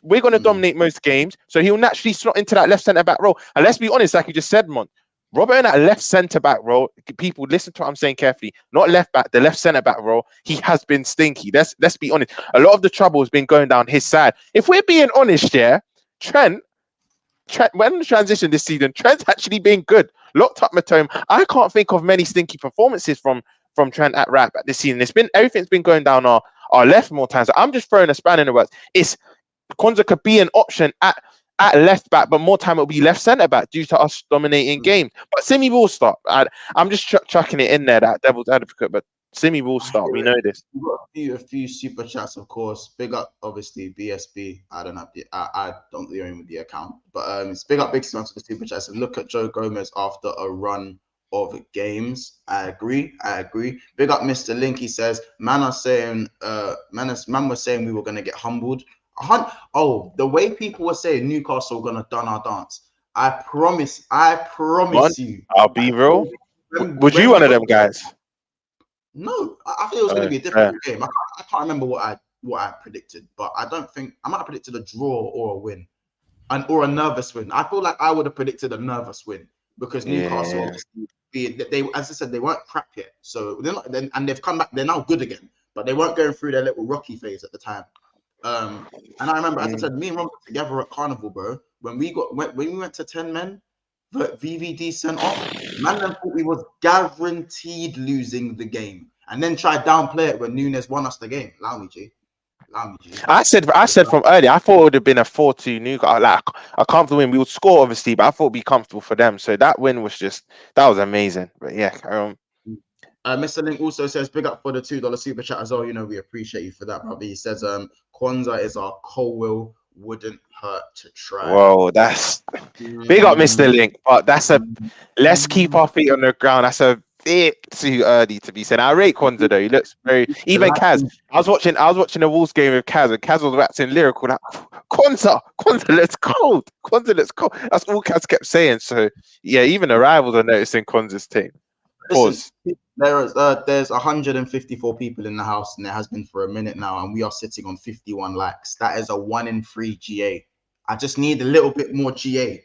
we're going to dominate most games, so he'll naturally slot into that left centre back role. And let's be honest, like you just said, Mon, Robert in that left centre back role, people listen to what I'm saying carefully. Not left back, the left centre back role. He has been stinky. Let's be honest. A lot of the trouble has been going down his side. If we're being honest, yeah, Trent, when the transition this season, Trent's actually been good. Locked up Matome. I can't think of many stinky performances from Trent at right back this season. Everything's been going down our left more times. So I'm just throwing a span in the works. Kwanzaa could be an option at left back, but more time it'll be left centre back due to us dominating games. But Simi will start. I'm just chucking it in there, that devil's advocate, but Simi will start. We know this. We've got a few super chats, of course. Big up, obviously, BSB. I don't own with the account, but it's big up, big smash for the super chats. And look at Joe Gomez after a run of games. I agree. Big up, Mr. Link. He says, man was saying we were gonna get humbled. The way people were saying Newcastle were gonna done our dance. I promise you. I'll be real. Was you one of them guys? No, I think it was going to be a different game. I can't remember what I predicted, but I don't think I might have predicted a draw or a win, or a nervous win. I feel like I would have predicted a nervous win because Newcastle Yeah. obviously they as I said, they weren't crap yet, so they're not. And they've come back. They're now good again, but they weren't going through their little rocky phase at the time. And I remember, as I said, me and Ron were together at Carnival, bro. When we went to 10 men, but VVD sent off, man, then thought we was guaranteed losing the game, and then tried downplay it when Nunez won us the game. Allow me, G. I said from earlier, I thought it would have been a 4-2 Newcastle, like a comfortable win. We would score obviously, but I thought it'd be comfortable for them. So that win was that was amazing. But yeah, Mr. Link also says, big up for the $2 super chat as well. You know, we appreciate you for that, brother. He says, Kwanzaa is our Colwill, wouldn't hurt to try. whoa, that's big up, Mr. Link. But let's keep our feet on the ground. That's a bit too early to be said. I rate Kwanzaa though. He looks very, even Kaz. I was watching the Wolves game with Kaz, and Kaz was waxing lyrical like, Kwanzaa looks cold. Kwanzaa looks cold. That's all Kaz kept saying. So yeah, even the rivals are noticing Kwanzaa's team. Pause. Listen, there's 154 people in the house, and there has been for a minute now, and we are sitting on 51 likes. That is a 1 in 3 GA. I just need a little bit more GA.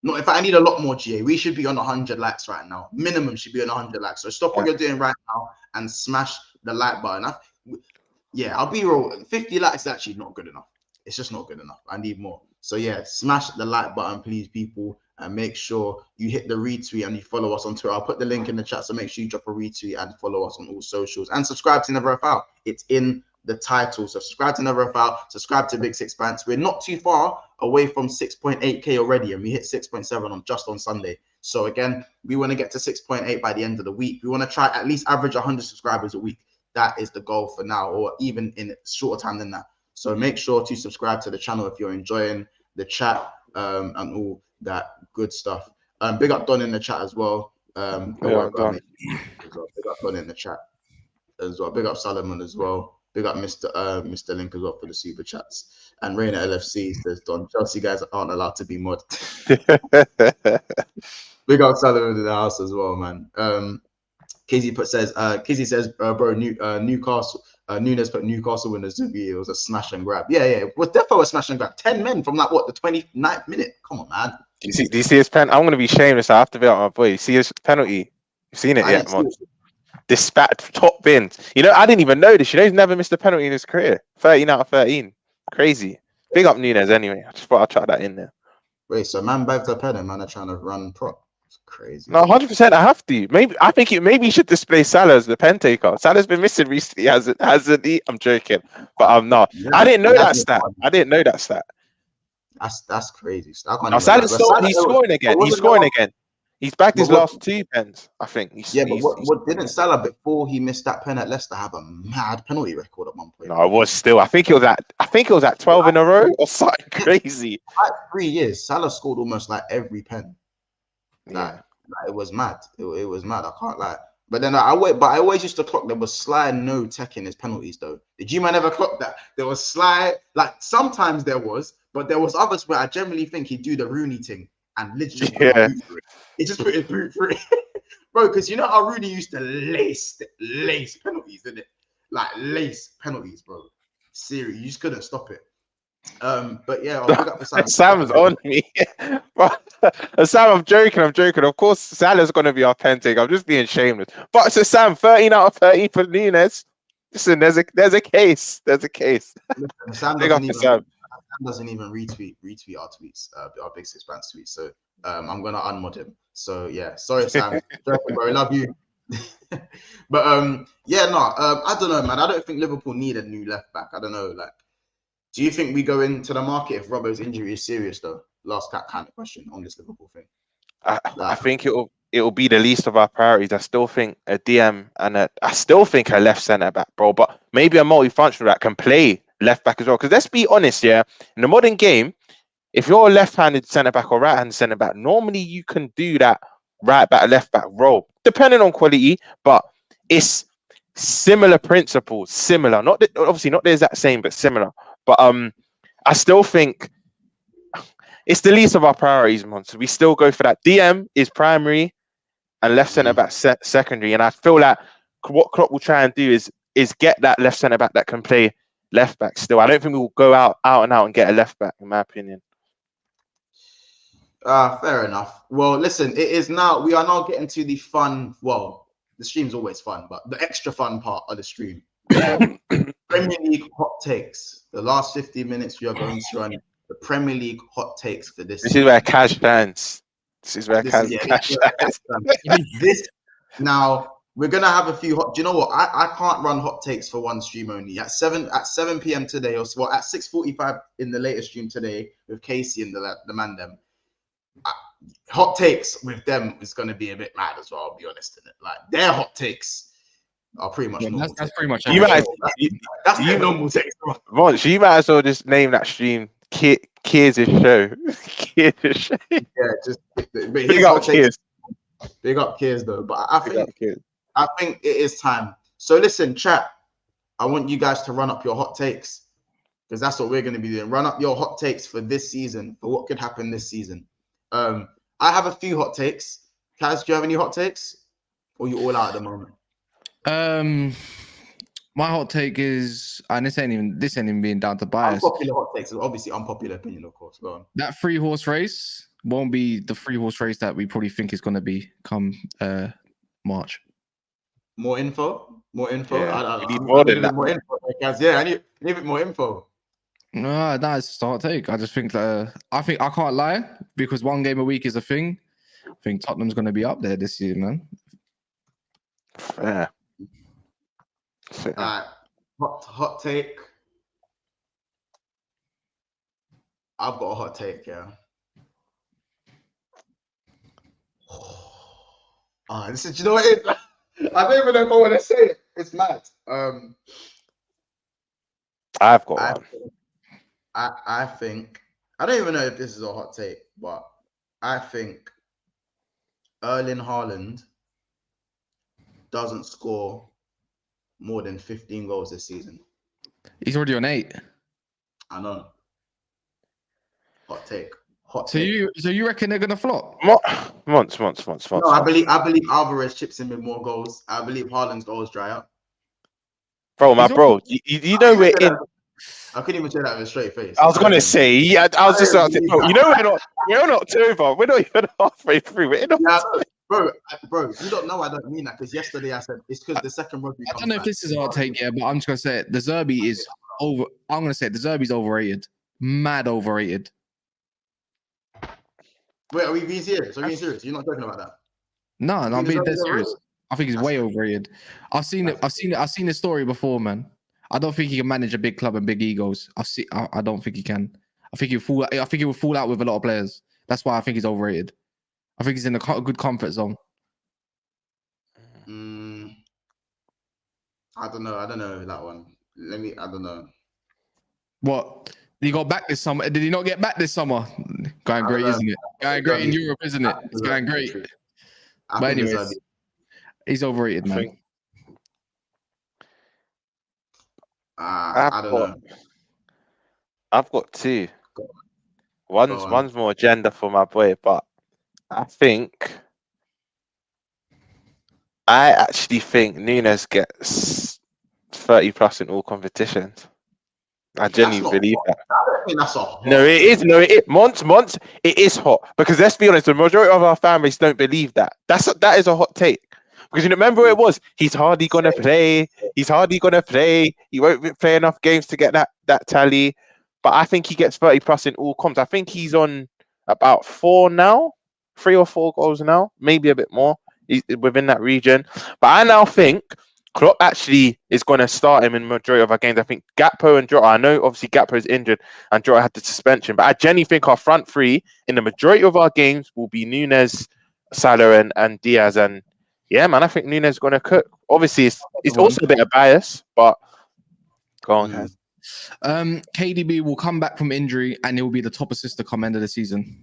No, I need a lot more GA. We should be on 100 likes right now. Minimum should be on 100 likes. So stop what you're doing right now and smash the like button. I'll be real. 50 likes is actually not good enough. It's just not good enough. I need more. So yeah, smash the like button, please, people. And make sure you hit the retweet and you follow us on Twitter. I'll put the link in the chat, so make sure you drop a retweet and follow us on all socials. And subscribe to Never FL. It's in the title. So subscribe to Never FL, subscribe to Big Six Pants. We're not too far away from 6.8k already, and we hit 6.7 just on Sunday. So again, we want to get to 6.8 by the end of the week. We want to try at least average 100 subscribers a week. That is the goal for now, or even in shorter time than that. So make sure to subscribe to the channel if you're enjoying the chat and all that good stuff. Big up Don in the chat as well. Big up Don in the chat as well. Big up Solomon as well. Big up Mr. Link as well for the super chats. And Rainer LFC says, Don, Chelsea guys aren't allowed to be mod. Big up Solomon in the house as well, man. Kizzy says, bro, Newcastle. Nunez put Newcastle in the Zubi. It was a smash and grab. Yeah, it was definitely a smash and grab. 10 men from the 29th minute. Come on, man. Do you see his pen? I'm gonna be shameless. I have to be out my boy. You see his penalty? You've seen it yet, man? This top bins. You know, I didn't even know this. You know, he's never missed a penalty in his career. 13 out of 13. Crazy. Big up Nunez anyway. I just thought I'd try that in there. Wait, so man bagged a pen and man are trying to run prop. It's crazy. No, 100%. I have to. Maybe he should display Salah as the pen taker. Salah's been missing recently, hasn't he? I'm joking, but I'm not. Yeah, I didn't know that stat. That's crazy. Salah's scoring again. He's scoring again. He's bagged his last 2 pens, I think. What didn't Salah before he missed that pen at Leicester have a mad penalty record at one point? No, it was still. I think it was at 12 in a row or something crazy. Like 3 years, Salah scored almost like every pen. Like it was mad. It was mad. I can't lie. But then I always used to clock there was Sly no tech in his penalties though. Did you man ever clock that? There was Sly, like sometimes there was, but there was others where I generally think he'd do the Rooney thing and literally he just put his boot through it. Bro, because you know how Rooney used to lace penalties, didn't it? Like lace penalties, bro. Seriously, you just couldn't stop it. But yeah, I'll pick up the Sam. Sam's on me. Sam, I'm joking. Of course, Salah's gonna be our pen take. I'm just being shameless. But so Sam, 13 out of 13 for Nunez. Listen, there's a case. Listen, Sam doesn't even retweet our tweets, our Big Six Pants tweets. So I'm gonna unmod him. So yeah, sorry Sam, joking, bro. I love you. But I don't know, man. I don't think Liverpool need a new left back. I don't know, like. Do you think we go into the market if Robbo's injury is serious, though? Last kind of question on this Liverpool thing. I think it will be the least of our priorities. I still think a DM and I still think a left centre back, bro. But maybe a multifunctional that can play left back as well. Because let's be honest, in the modern game, if you're a left-handed centre back or right-handed centre back, normally you can do that right back, left back role, depending on quality. But it's similar principles, obviously not the exact same, but similar. But I still think it's the least of our priorities, man. So we still go for that. DM is primary and left centre back secondary. And I feel like what Klopp will try and do is get that left centre back that can play left back still. I don't think we will go out and get a left back, in my opinion. Fair enough. Well, listen, it is now. We are now getting to the fun. Well, the stream's always fun, but the extra fun part of the stream. Premier League hot takes. The last 15 minutes, we are going to run the Premier League hot takes for this. This is where cash stands. This is where cash Cash stands. This now we're gonna have a few hot. Do you know what? I can't run hot takes for one stream only. At 7 p.m. today, or well, at 6:45 in the latest stream today with Casey and the man them. Hot takes with them is going to be a bit mad as well. I'll be honest in it. Like their hot takes are pretty much normal. That's pretty much. That's the normal takes. Monch, you might as well just name that stream Kiers' show. Kiers' show. Yeah, just Big up Kiers. Big up Kiers though. But I think it is time. So listen, chat. I want you guys to run up your hot takes because that's what we're going to be doing. Run up your hot takes for this season, for what could happen this season. I have a few hot takes. Kaz, do you have any hot takes? Or are you all out at the moment? My hot take is, and this ain't even being down to bias. Unpopular hot takes, obviously unpopular opinion, of course. Go on. That 3-horse race won't be the 3-horse race that we probably think is going to be come March. More info. Yeah, I need more than that. More info, Kaz. Yeah, I need a bit more info. No, that's just a hot take. I just think that I can't lie because one game a week is a thing. I think Tottenham's going to be up there this year, man. Yeah. Hot take. I've got a hot take, yeah. This is, you know what it is? I don't even know if I want to say it. It's mad. I've got one. I think, I don't even know if this is a hot take, but I think Erling Haaland doesn't score more than 15 goals this season. He's already on 8. I know. Hot take. So you reckon they're gonna flop? Months. No, I believe Alvarez chips in with more goals. I believe Haaland's goals dry up. Bro, you know we're in. I couldn't even say that with a straight face. I was gonna say, yeah, I was just about to, bro, you know we're not October. We're not even halfway through. We're in October. Bro, you don't know I don't mean that because yesterday I said it's because the second rugby. I don't know if this is a hot take, yeah, but I'm just gonna say it. The Zerbi is over. I'm gonna say it. The Zerbi's overrated. Mad overrated. Wait, are we being serious? You're not talking about that? No, I'm being dead serious. I think he's way overrated. I've seen the story before, man. I don't think he can manage a big club and big egos. I don't think he can. I think he will fall out with a lot of players. That's why I think he's overrated. I think he's in a good comfort zone. I don't know that one. I don't know. What? He got back this summer. Did he not get back this summer? Going great, isn't it? Going great in Europe, isn't it? It's going great. But anyways, he's overrated, man. I don't know. I've got two. One's more agenda for my boy, but I actually think Nunez gets 30 plus in all competitions. I genuinely believe that. I don't think that's hot. No, it is. No, Monts, it is hot. Because let's be honest, the majority of our families don't believe that. That is a hot take. Because you remember where it was? He's hardly gonna play. He won't play enough games to get that tally. But I think he gets 30 plus in all comps. I think he's on about 4 now, 3 or 4 goals now, maybe a bit more. He's within that region. But I now think Klopp actually is going to start him in majority of our games. I think Gakpo and Jota, I know obviously Gakpo is injured and Jota had the suspension, but I genuinely think our front three in the majority of our games will be Nunez, Salah and Diaz. And yeah, man, I think Nunez is going to cook. Obviously, it's also a bit of bias, but go on, guys. KDB will come back from injury and he'll be the top assist to come end of the season.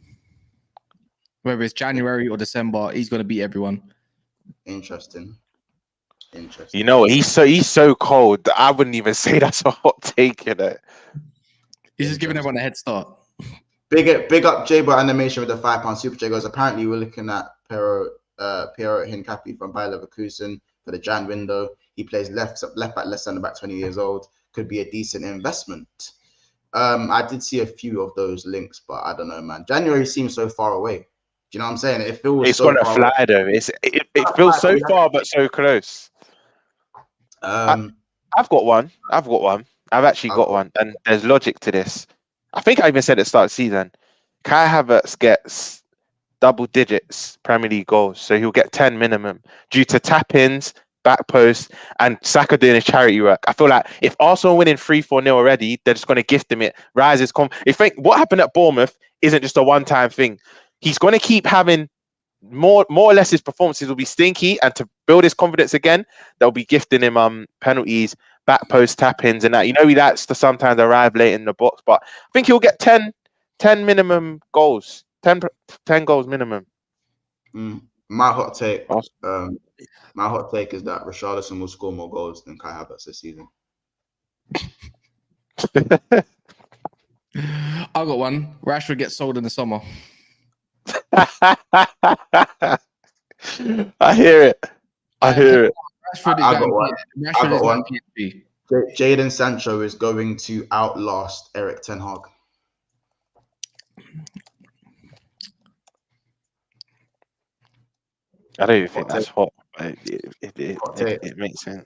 Whether it's January or December, he's going to beat everyone. Interesting. You know, he's so cold that I wouldn't even say that's a hot take, you know. He's just giving everyone a head start. Big up J-Bot Animation with the £5 super chat. Goes, apparently we're looking at Piero Hincapié from Bayer Leverkusen for the Jan window. He plays left back, left centre back, 20 years old. Could be a decent investment. I did see a few of those links, but I don't know, man. January seems so far away. Do you know what I'm saying? It feels It's so gonna far away. fly though. It feels so far but so close. Um, I've got one. I've actually got one, and there's logic to this. I think I even said at the start of the season. Kai Havertz gets double digits Premier League goals, so he'll get 10 minimum due to tap-ins, back posts, and Saka doing his charity work. I feel like if Arsenal winning 3-4-0 already, they're just going to gift him it. Rises. What happened at Bournemouth isn't just a one-time thing. He's going to keep having more or less his performances will be stinky, and to build his confidence again, they'll be gifting him penalties, back post tap-ins, and that. You know, he likes to sometimes arrive late in the box, but I think he'll get 10 minimum goals. 10 goals minimum. My hot take. My hot take is that Richarlison will score more goals than Kai Havertz this season. I got one. Rashford gets sold in the summer. I hear it. Rashford is I got one. PSV. Jadon Sancho is going to outlast Eric Ten Hag. I don't even think that's hot. It makes sense.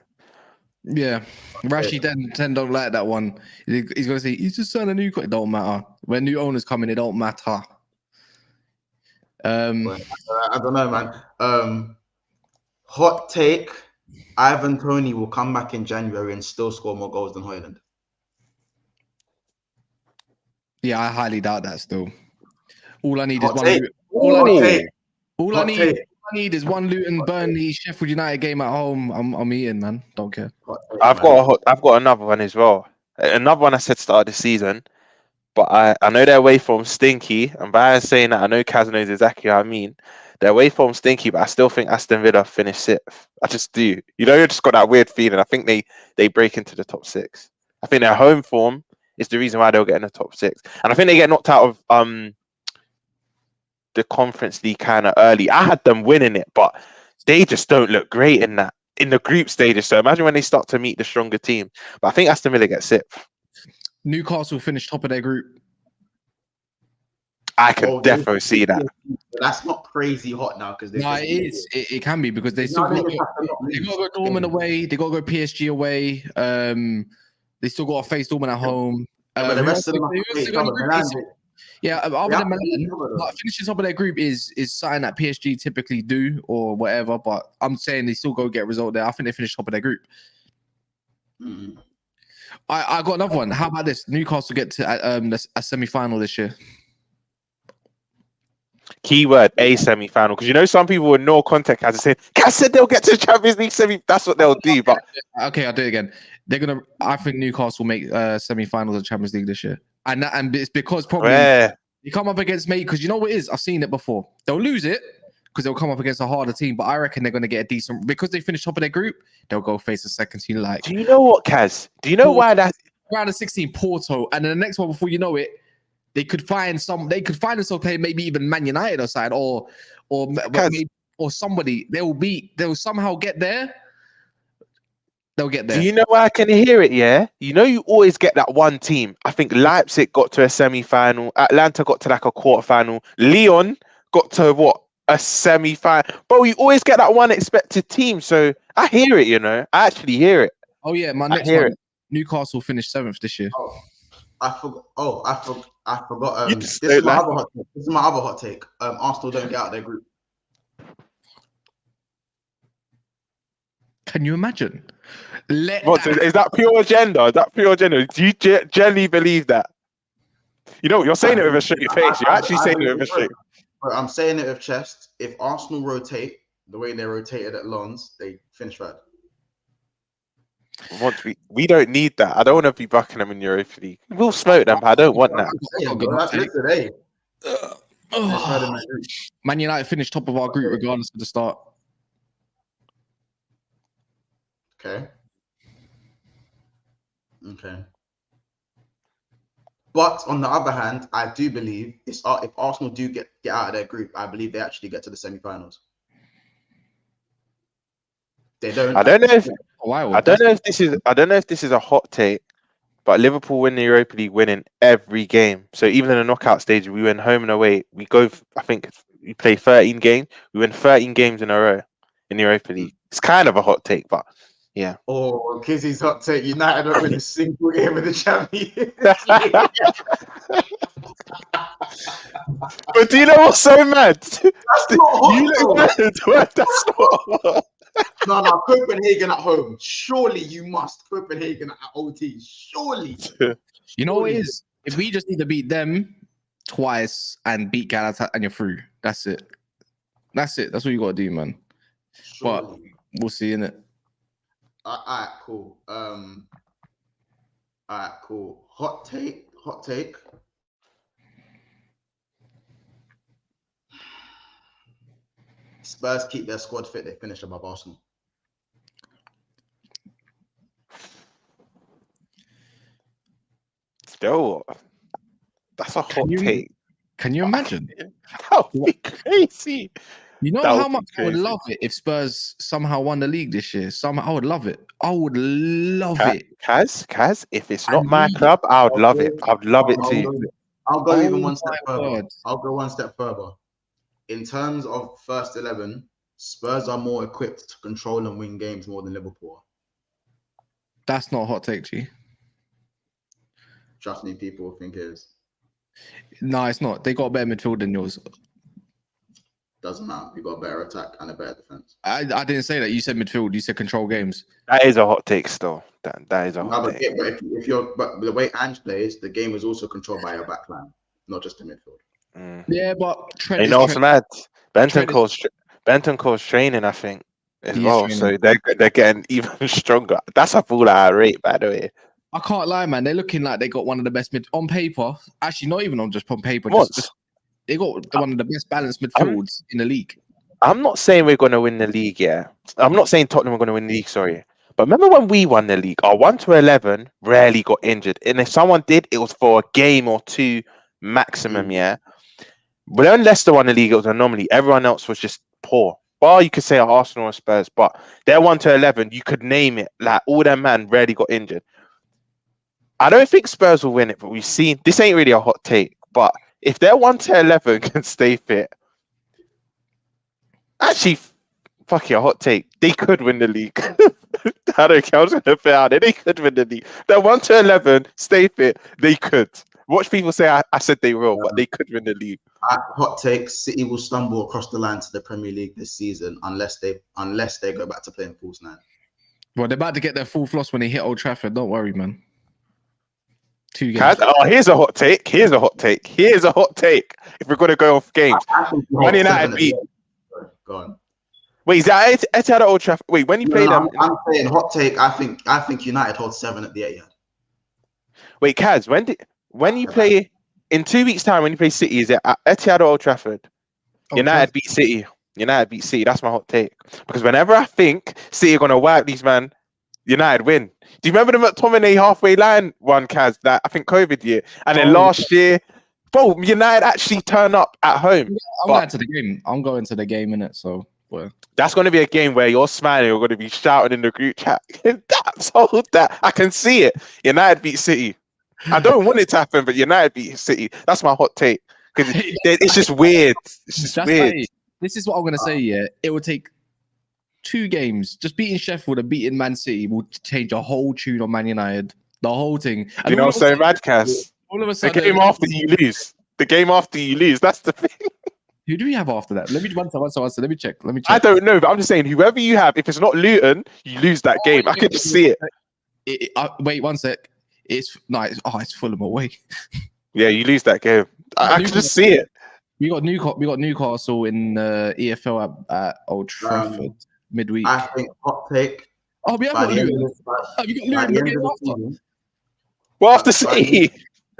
Yeah, Rashi then don't like that one. He's gonna say he's just signing a new. It don't matter when new owners come in. It don't matter. I don't know, man. Hot take: Ivan Toney will come back in January and still score more goals than Højlund. Yeah, I highly doubt that. Still, all I need Hot is one. take. All I need is one Luton, Burnley, Sheffield United game at home. I'm eating, man. Don't care. I've got another one as well. Another one I said start of the season, but I know their away form stinky. And by saying that, I know Kaz knows exactly what I mean. Their away form stinky, but I still think Aston Villa finish 6th. I just do. You know, you just got that weird feeling. I think they break into the top 6. I think their home form is the reason why they'll get in the top 6. And I think they get knocked out of the Conference League kind of early. I had them winning it, but they just don't look great in the group stages. So imagine when they start to meet the stronger team. But I think Aston Villa gets 6th. Newcastle finished top of their group. I can definitely see that. That's not crazy hot now because it is. It can be because they still got to go Dortmund away. They got to go PSG away. They still got to face Dortmund at home. But the rest of them other than Milan, but finishing top of their group is something that PSG typically do or whatever. But I'm saying they still go get a result there. I think they finish top of their group. Mm-hmm. I got another one. How about this? Newcastle get to a semi-final this year. Keyword a semi-final, because you know some people with no context has said they'll get to the Champions League semi. That's what they'll do. But okay, I'll do it again. I think Newcastle will make semi-finals of the Champions League this year, and it's because probably they come up against because you know what it is. I've seen it before. They'll lose it because they'll come up against a harder team, but I reckon they're going to get a decent because they finish top of their group. They'll go face a second team like. Do you know what, Kaz? Do you know why that round of 16 Porto, and then the next one before you know it. They could find themselves playing maybe even Man United or side or somebody. They'll somehow get there. They'll get there. Do you know why I can hear it? Yeah, you know you always get that one team. I think Leipzig got to a semi-final. Atlanta got to like a quarter-final. Lyon got to what? A semi-final. Bro, you always get that one expected team. So I hear it. You know, I actually hear it. Oh yeah, my next one. Newcastle finished 7th this year. I forgot. This is my other hot take. Arsenal don't get out of their group. Can you imagine? Is that pure agenda? Do you genuinely believe that? You know, you're saying it with a straight face. You're actually saying it with a straight. I'm saying it with chest. If Arsenal rotate the way they rotated at Lens, they finish third. We don't need that. I don't want to be bucking them in Europa League. We'll smoke them, but I don't want that. Man United finished top of our group regardless of the start. Okay. But on the other hand, I do believe if Arsenal do get out of their group, I believe they actually get to the semi-finals. They don't. I don't know if this is a hot take, But Liverpool win the Europa League, winning every game. So even in the knockout stage, we win home and away. We go, I think we play 13 games. We win 13 games in a row in the Europa League. It's kind of a hot take, but yeah. Oh, Kizzy's hot take. United don't win a single game of the Champions League. But do you know what's so mad? That's not hot. You look mad. That's not hot. No, Copenhagen at home. Surely you must. Copenhagen at OT. Surely. You know what it is? If we just need to beat them twice and beat Galatasaray and you're through. That's it. That's it. That's what you got to do, man. Surely. But we'll see, innit? Alright, cool. Alright, cool. Hot take. Spurs keep their squad fit. They finish above Arsenal. Still, that's a hot take. Can you imagine? That would be crazy. You know That would how be much I would crazy. love it if Spurs somehow won the league this year. I would love it. I would love it. Kaz, if it's not And my we- club, I would love it. I would love it too. I'll go even Oh one step my further. God. I'll go one step further. In terms of first 11, Spurs are more equipped to control and win games more than Liverpool. That's not a hot take, G. Trust me, people think it is. No, it's not. They got a better midfield than yours. Doesn't matter. We got a better attack and a better defense. I didn't say that. You said midfield. You said control games. That is a hot take still. That is a hot But take. but the way Ange plays, the game is also controlled by your backline, not just the midfield. Yeah, but Trent You is know what's Trent. mad? Trent Bentancur's training, I think, as He is well. training. So they're getting even stronger. That's a ball I rate, by the way. I can't lie, man. They're looking like they got one of the best mid on paper. Actually, not even on just on paper. What? Just they got one of the best balanced midfields in the league. I'm not saying we're going to win the league, yeah. I'm not saying Tottenham are going to win the league, sorry. But remember when we won the league, our 1 to 11 rarely got injured. And if someone did, it was for a game or two maximum, yeah. But when Leicester won the league, it was an anomaly. Everyone else was just poor. Well, you could say Arsenal and Spurs, but their 1 to 11, you could name it. Like, all their man rarely got injured. I don't think Spurs will win it, but we've seen, this ain't really a hot take, but if their 1 to 11 can stay fit, actually, fuck yeah, hot take. They could win the league. I don't care. I was going to put out there. They could win the league. They're 1 to 11, stay fit. They could. Watch people say I said they will, but they could win the league. Hot take: City will stumble across the line to the Premier League this season unless they go back to playing false nine. Well, they're about to get their full floss when they hit Old Trafford. Don't worry, man. 2 games. Kaz, oh, here's a hot take. Here's a hot take. Here's a hot take. If we're going to go off games. Man United beat. Go on. Wait, is that Etihad or Old Trafford? Wait, when you played them? I'm saying hot take. I think United hold 7 at the Etihad. Wait, Kaz, when you play in 2 weeks' time, when you play City, is it at Etihad or Old Trafford? United beat City. United beat City. That's my hot take. Because whenever I think City are gonna wipe these man, United win. Do you remember the McTominay halfway line one, Kaz? That I think COVID year, and then last year, bro, United actually turn up at home. I'm going to the game. I'm going to the game, innit? So, well. That's going to be a game where you're smiling. You're going to be shouting in the group chat. That's all that. I can see it. United beat City. I don't want it to happen, but United beat City. That's my hot take. Because it's just weird. It's just weird. Right. This is what I'm going to say, yeah. It will take 2 games. Just beating Sheffield and beating Man City will change a whole tune on Man United. The whole thing. And You know what I'm saying, Madcast? All of a The sudden, game after you lose. The game after you lose. That's the thing. who do we have after that? Let me Let me check. I don't know, but I'm just saying, whoever you have, if it's not Luton, you lose that game. I could just see it. Wait 1 sec. It's Fulham away. Yeah, you lose that game. I can just see it. We got Newcastle in EFL at Old Trafford midweek. I think hot take. Oh, we have got Luton. Have you got Luton the game after? Well, after City.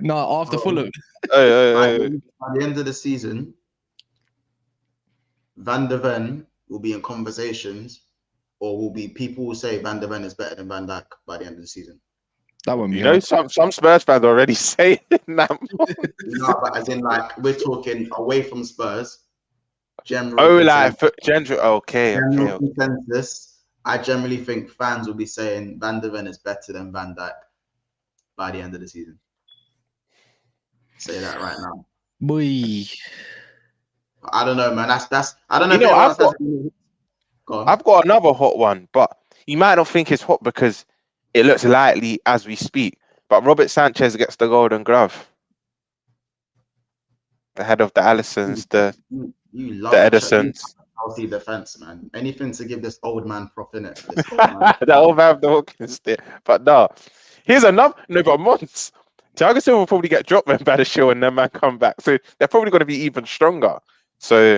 No, after Fulham. By the end of the season, Van der Ven will be in conversations, or people will say Van der Ven is better than Van Dijk by the end of the season. That won't be. You know, some Spurs fans are already saying that. No, but as in, like, we're talking away from Spurs. General okay. Consensus. I generally think fans will be saying Van der Ven is better than Van Dijk. by the end of the season. Say that right now. Boy. I don't know, man. That's. I don't know You if know, anyone else has. Go on. I've got another hot one, but you might not think it's hot because it looks likely as we speak. But Robert Sanchez gets the Golden Glove. The head of the Allisons, the love a Edisons. Chelsea defense, man. Anything to give this old man prop in it. This old man. That old man, the Hawkins there. But no, here's another. No, but Mons. Thiago Silva will probably get dropped when Badishaw and then man come back. So they're probably going to be even stronger. So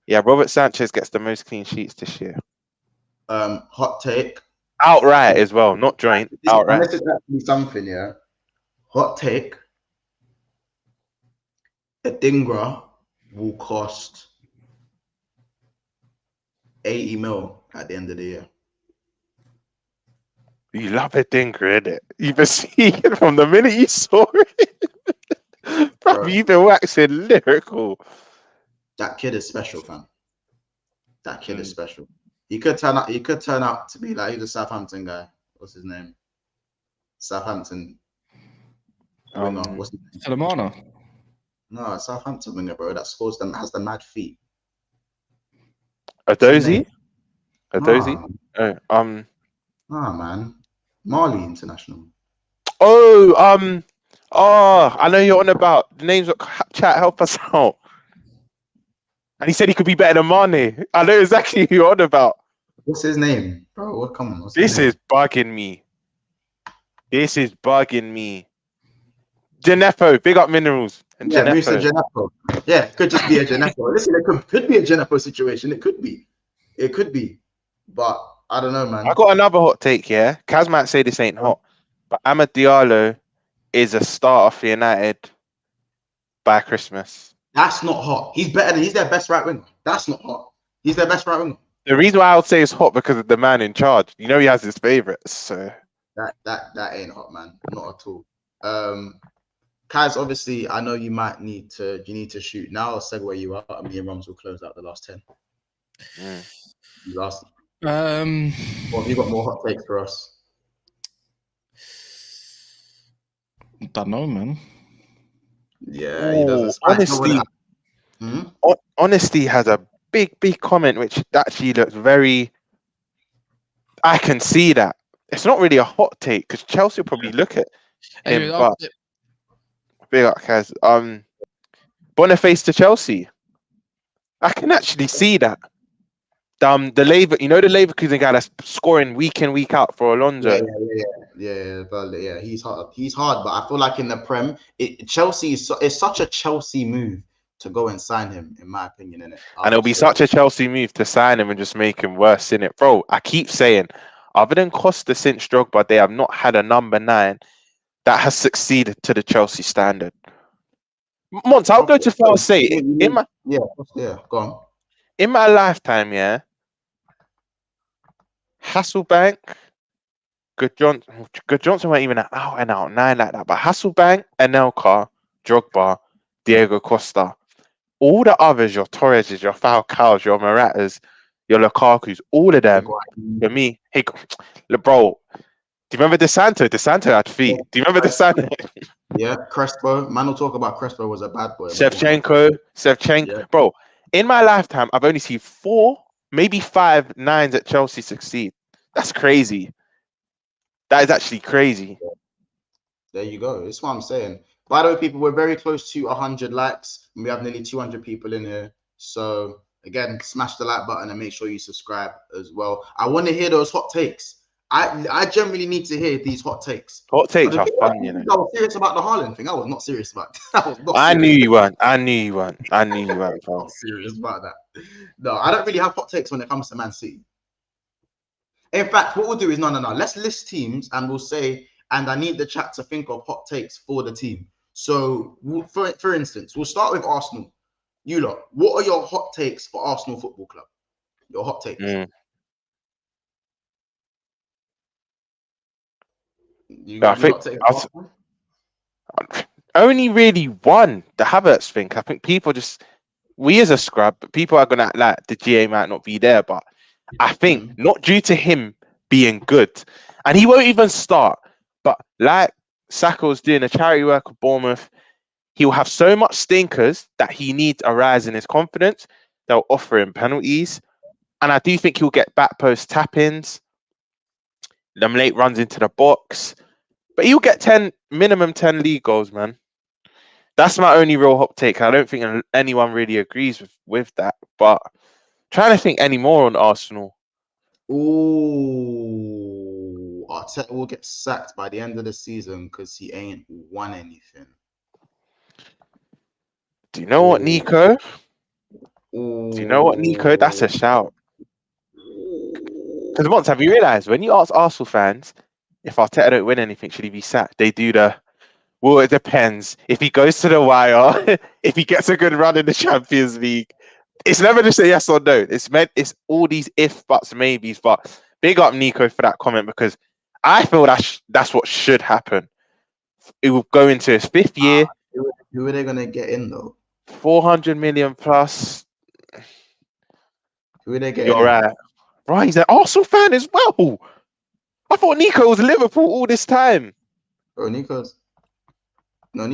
yeah, Robert Sanchez gets the most clean sheets this year. Hot take. Outright as well, not joint. Outright. This is actually something, yeah. Hot take. A Dingra will cost 80 mil at the end of the year. You love it, Dinker, innit? You've been seeing it from the minute you saw it. Bro, you've been waxing lyrical. That kid is special, fam. That kid is special. He could turn out to be like, he's a Southampton guy. What's his name? Southampton winger. What's his name? Salamana. No, Southampton winger, bro. That scores them, has the mad feet. Adozie? Nah, man. Mali international. Oh, I know you're on about the names of chat. Help us out. And he said he could be better than Mane. I know exactly who you're on about. What's his name, bro? What? Come on. This is bugging me. This is bugging me. Genepo, big up minerals. And yeah, Mr. Genepo. Yeah, could just be a Genepo. Listen, it could be a Genepo situation. It could be. It could be. But I don't know, man. I got another hot take, yeah. Kaz might say this ain't hot, but Amad Diallo is a starter for United by Christmas. That's not hot. He's their best right winger. That's not hot. He's their best right winger. The reason why I would say it's hot because of the man in charge. You know he has his favourites, so that ain't hot, man. Not at all. Kaz, obviously, I know you need to shoot now. I'll segue you out, and me and Roms will close out the last 10. Last. Well, have you got more hot takes for us? Don't know, man. Yeah, he doesn't. Honesty has a big comment, which actually looks very. I can see that it's not really a hot take because Chelsea will probably look at him, but big up, Kaz. Boniface to Chelsea. I can actually see that. The Leverkusen guy that's scoring week in, week out for Alonso. Yeah. He's hard, but I feel like in the Prem, Chelsea is such a Chelsea move to go and sign him, in my opinion, innit? And it'll be such a Chelsea move to sign him and just make him worse, innit? Bro, I keep saying, other than Costa since Drogba, they have not had a number 9 that has succeeded to the Chelsea standard. Mons, I'll go to far say go on. In my lifetime, yeah, Hasselbank, Good Johnson weren't even an out and out 9 like that, but Hasselbank, Anelka, Drogba, Diego Costa, all the others, your Torreses, your Falcaos, your Moratas, your Lukakus, all of them, for me, hey, bro, do you remember De Santo? De Santo had feet. Do you remember De Santo? Yeah, Crespo. Man will talk about Crespo was a bad boy. Shevchenko. Yeah. Bro, in my lifetime, I've only seen 4, maybe 5 9s at Chelsea succeed. That's crazy. That is actually crazy. There you go. That's what I'm saying. By the way, people, we're very close to 100 likes. And we have nearly 200 people in here. So, again, smash the like button and make sure you subscribe as well. I want to hear those hot takes. I generally need to hear these hot takes. Hot takes are fun, you know. I was serious about the Haaland thing. I was not serious about that. I knew you weren't. I knew you weren't. I'm not serious about that. No, I don't really have hot takes when it comes to Man City. In fact, what we'll do is no. Let's list teams and we'll say, and I need the chat to think of hot takes for the team. So, for instance, we'll start with Arsenal. You lot, what are your hot takes for Arsenal Football Club? Your hot takes. Only really one, the Havertz thing. I think people we as a scrub, but people are gonna act like the GA might not be there, but I think not due to him being good, and he won't even start. But like Saka was doing the charity work of Bournemouth, he will have so much stinkers that he needs a rise in his confidence. They'll offer him penalties. And I do think he'll get back post tap-ins, them late runs into the box. But he'll get minimum 10 league goals, man. That's my only real hot take. I don't think anyone really agrees with that. But trying to think any more on Arsenal. Ooh, Arteta will get sacked by the end of the season because he ain't won anything. Do you know what, Nico? Ooh. Do you know what, Nico? That's a shout. Because once have you realised, when you ask Arsenal fans if Arteta don't win anything, should he be sacked? They do well, it depends. If he goes to the wire, if he gets a good run in the Champions League, it's never just a yes or no. It's all these if, buts, maybes. But big up Nico for that comment, because I feel that's what should happen. It will go into his 5th year. Who are they going to get in, though? 400 million plus. Who are they getting You're right. Right, he's an Arsenal fan as well. I thought Nico was Liverpool all this time. Bro, No,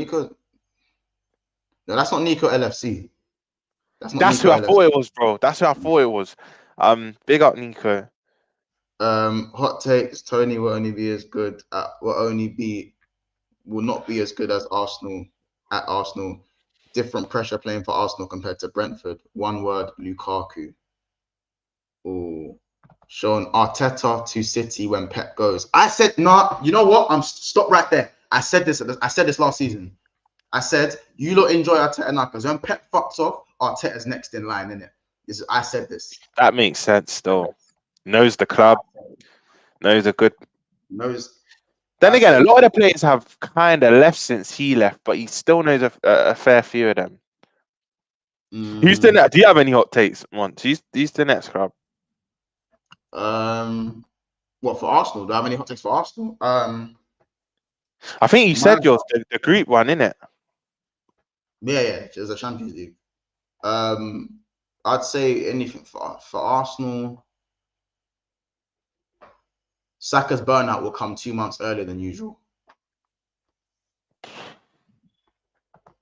that's not Nico LFC. That's who I thought it was, bro. That's who I thought it was. Big up Nico. Hot takes. Tony will only be as good. Will not be as good as Arsenal at Arsenal. Different pressure playing for Arsenal compared to Brentford. One word: Lukaku. Oh, Sean, Arteta to City when Pep goes. I said nah. You know what? Stop right there. I said this last season. I said you lot enjoy Arteta now because when Pep fucks off, Arteta's next in line, innit? I said this. That makes sense, though. Knows the club. Knows a good. Then again, a lot of the players have kind of left since he left, but he still knows a fair few of them. Who's the next? Do you have any hot takes? Who's the next club? What for Arsenal? Do I have any hot takes for Arsenal? I think you said yours, the group one, innit? Yeah, there's a Champions League. I'd say anything for Arsenal. Saka's burnout will come 2 months earlier than usual.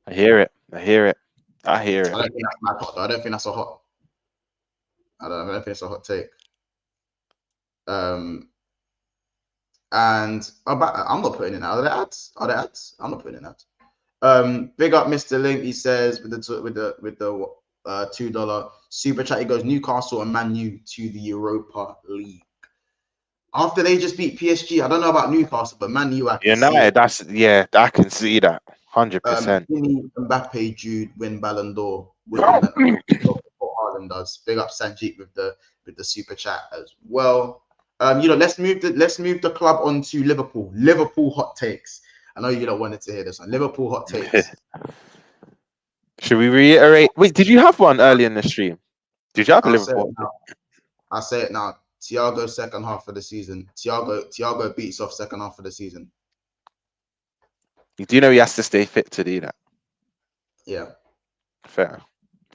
I hear it. I don't think that's my hot. I don't think that's a hot. I don't think it's a hot take. And I'm not putting in that. Are there ads? I'm not putting in that. Big up Mr. Link. He says with the $2 super chat, he goes Newcastle and Man U to the Europa League. After they just beat PSG, I don't know about Newcastle, but Man U. I can see that 100%. Mbappe, Jude win Ballon d'Or. Haaland does. Big up Sanjeet with the super chat as well. Let's move the club onto Liverpool. Liverpool hot takes. I know you don't wanted to hear this one. Liverpool hot takes. Should we reiterate? Wait, did you have one early in the stream? Did you have a Liverpool? I'll say it now. Thiago second half of the season. Thiago beats off second half of the season. You do know he has to stay fit to do that. Yeah. Fair.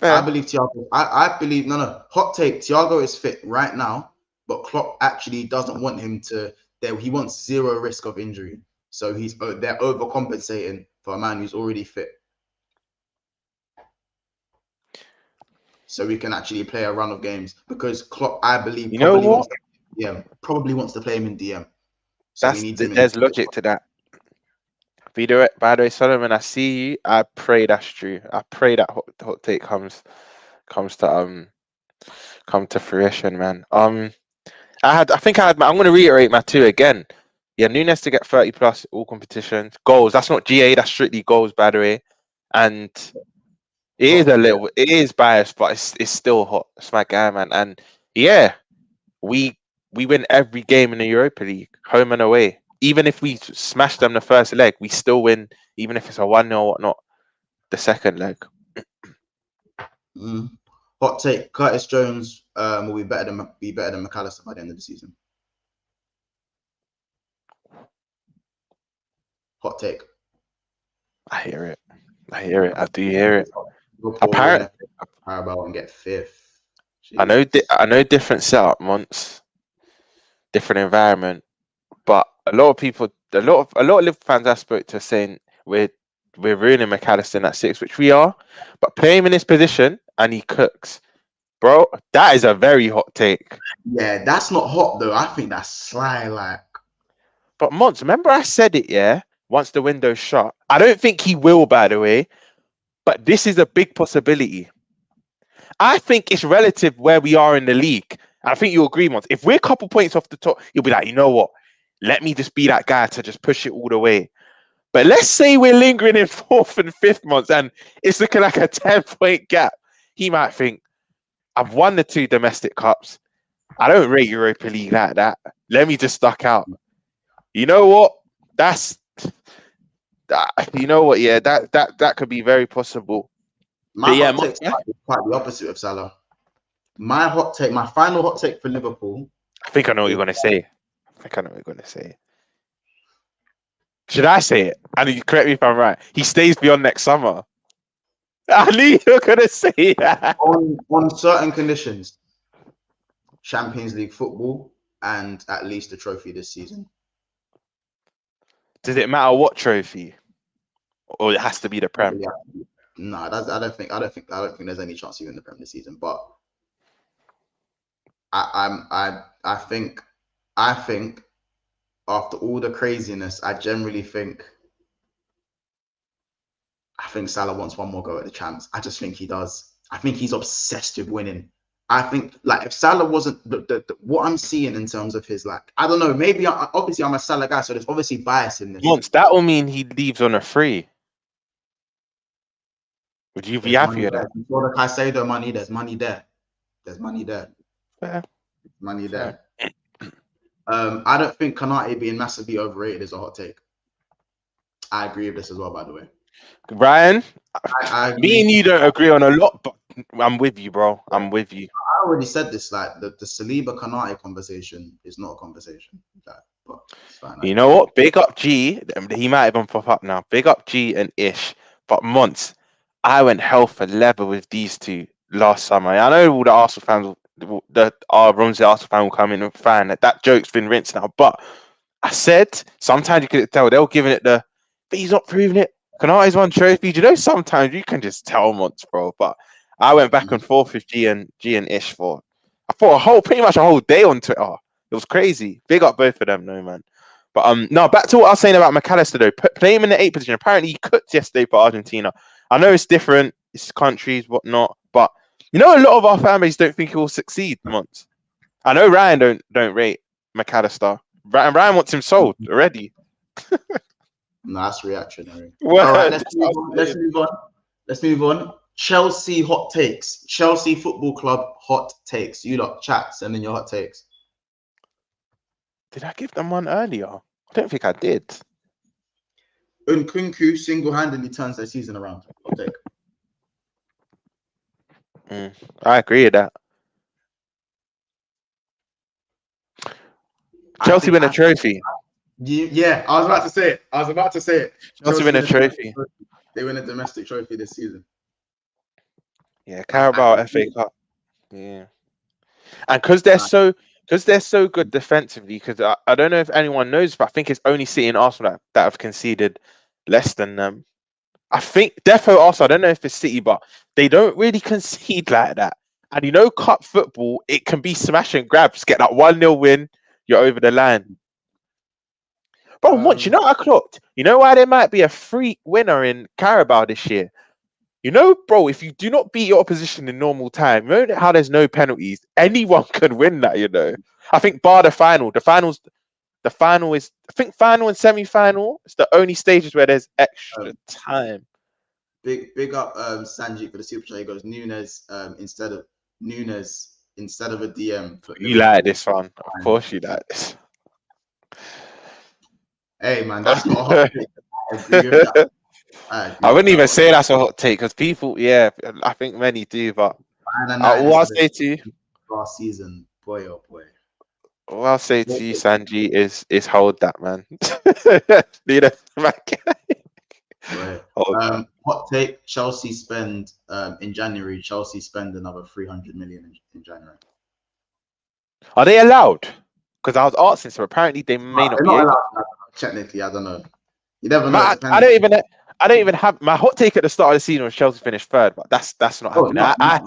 I believe Thiago. I believe hot take. Thiago is fit right now, but Klopp actually doesn't want him to. He wants zero risk of injury, so they're overcompensating for a man who's already fit, so we can actually play a run of games because Klopp, I believe, probably wants to play him in DM. So there's logic to that. By the way, Solomon, I see you. I pray that's true. I pray that hot take comes to fruition, man. I'm going to reiterate my 2 again. Yeah, Nunez to get 30 plus all competitions. Goals. That's not GA. That's strictly goals, by the way. And it is biased, but it's still hot. It's my guy, man. And yeah, we win every game in the Europa League, home and away. Even if we smash them the first leg, we still win, even if it's a 1-0 or whatnot, the second leg. Hot take: Curtis Jones will be better than McAllister by the end of the season. Hot take. I hear it. I do hear it. Apparently, Carabao and get 5th. I know different setup months, different environment, but a lot of people a lot of Liverpool fans I spoke to saying we're ruining McAllister at 6, which we are, but play him in this position and he cooks, bro. That is a very hot take. Yeah, that's not hot though. I think that's sly. Like, But Mons, remember I said it, yeah. Once the window's shut, I don't think he will, by the way. But this is a big possibility. I think it's relative where we are in the league. I think you agree, Mons. If we're a couple points off the top, you'll be like, you know what? Let me just be that guy to just push it all the way. But let's say we're lingering in 4th and 5th months and it's looking like a 10-point gap. He might think, I've won the 2 domestic cups. I don't rate Europa League like that. Let me just stuck out. You know what? You know what? Yeah, that could be very possible. my hot take's quite the opposite of Salah. My final hot take for Liverpool. I think I know what you're going to say. Should I say it? And you correct me if I'm right. He stays beyond next summer. I knew you were going to say that. On certain conditions. Champions League football and at least a trophy this season. Does it matter what trophy? Or it has to be the Prem? Yeah. No, I don't think there's any chance you win the Prem this season. But I think after all the craziness, I think Salah wants one more go at the champs. I just think he does. I think he's obsessed with winning. I think like if Salah wasn't what I'm seeing in terms of his like, I don't know, maybe obviously I'm a Salah guy, so there's obviously bias in this. Once that will mean he leaves on a free. Would you be happy with that? Before the Caicedo money, there's money there. Fair. Money there. I don't think Konate being massively overrated is a hot take. I agree with this as well, by the way. Ryan, me and you don't agree on a lot, but I'm with you, bro. I'm with you. I already said this, like the Saliba Konate conversation is not a conversation. But it's fine. You know what? Big up G. He might even pop up now. Big up G and Ish. But Mons, I went hell for leather with these two last summer. I know all the Arsenal fans, our Romsey Arsenal fan will come in and fan that joke's been rinsed now. But I said sometimes you could tell they were giving it but he's not proving it. Konate's won trophy. You know, sometimes you can just tell Mons, bro. But I went back and forth with G and Ish for I thought pretty much a whole day on Twitter. It was crazy. Big up both of them, no man. But no, back to what I was saying about McAllister though. Play him in the 8th position. Apparently he cooked yesterday for Argentina. I know it's different, it's countries, whatnot, but you know a lot of our fan base don't think he will succeed, Mons. I know Ryan don't rate McAllister. Ryan wants him sold already. No, that's reactionary. Well, all right, let's move on. Chelsea hot takes. Chelsea Football Club hot takes. You lot chat, send in your hot takes. Did I give them one earlier? I don't think I did. Nkunku single-handedly turns their season around. Hot take. I agree with that. Chelsea win a trophy. Yeah, I was about to say it. Chelsea win a trophy. They win a domestic trophy this season. Yeah, Carabao FA Cup. Yeah, and because they're so good defensively. Because I don't know if anyone knows, but I think it's only City and Arsenal that have conceded less than them. I think defo Arsenal. I don't know if it's City, but they don't really concede like that. And you know, cup football, it can be smash and grabs. Get that 1-0 win, you're over the line. Bro, once you know I clocked. You know why there might be a free winner in Carabao this year? You know, bro, if you do not beat your opposition in normal time, you know how there's no penalties. Anyone can win that, you know. I think bar the final. The final is I think final and semi-final. It's the only stages where there's extra time. Big up Sanji for the super chat. He goes Nunez instead of a DM. You like this one. Of course you like this. Hey man, that's not a hot take. I agree with that. I wouldn't even say that's a hot take because people, yeah, I think many do, but all I'll say to you last season, boy oh boy. All I'll say to you, Sanji, is hold that, man. Lead us back. Hot take: Chelsea spend in January. Chelsea spend another 300 million in January. Are they allowed? Because I was asking, so apparently they may not be. Technically, I don't know. You never know. It I depends. don't even have my hot take at the start of the season was Chelsea finished third, but that's not Oh, happening. no, I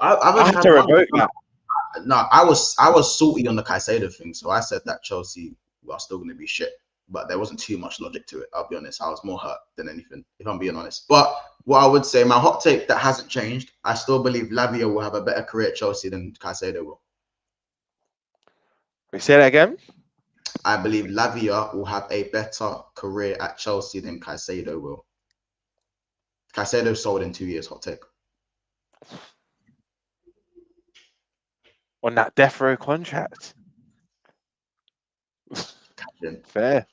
I've I only have had to one. revoke that. No, I was salty on the Caicedo thing, so I said that Chelsea were still going to be shit, but there wasn't too much logic to it. I'll be honest. I was more hurt than anything, if I'm being honest. But what I would say, my hot take that hasn't changed, I still believe Lavia will have a better career at Chelsea than Caicedo will. We say that again. I believe Lavia will have a better career at Chelsea than Caicedo will. Caicedo sold in 2 years. Hot take. On that death row contract. Captain. Fair.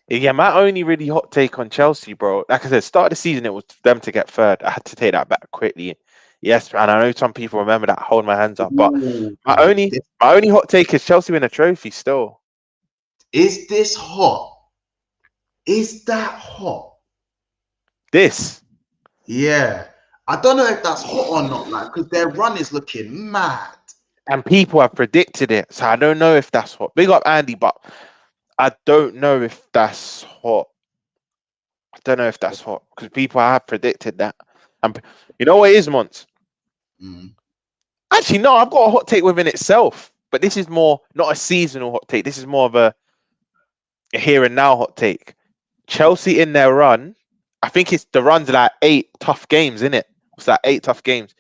Yeah, my only really hot take on Chelsea, bro. Like I said, start of the season, it was them to get third. I had to take that back quickly. Yes, and I know some people remember that. Hold my hands up, but my only hot take is Chelsea win a trophy still. Is this hot? Is that hot? This. Yeah. I don't know if that's hot or not, like, because their run is looking mad. And people have predicted it. So I don't know if that's hot. Big up Andy, but I don't know if that's hot. I don't know if that's hot because people have predicted that. And you know what it is, Mons? Actually, no, I've got a hot take within itself. But this is more not a seasonal hot take. This is more of a here and now hot take. Chelsea in their run, I think it's the run's like 8 tough games, isn't it? It's like 8 tough games.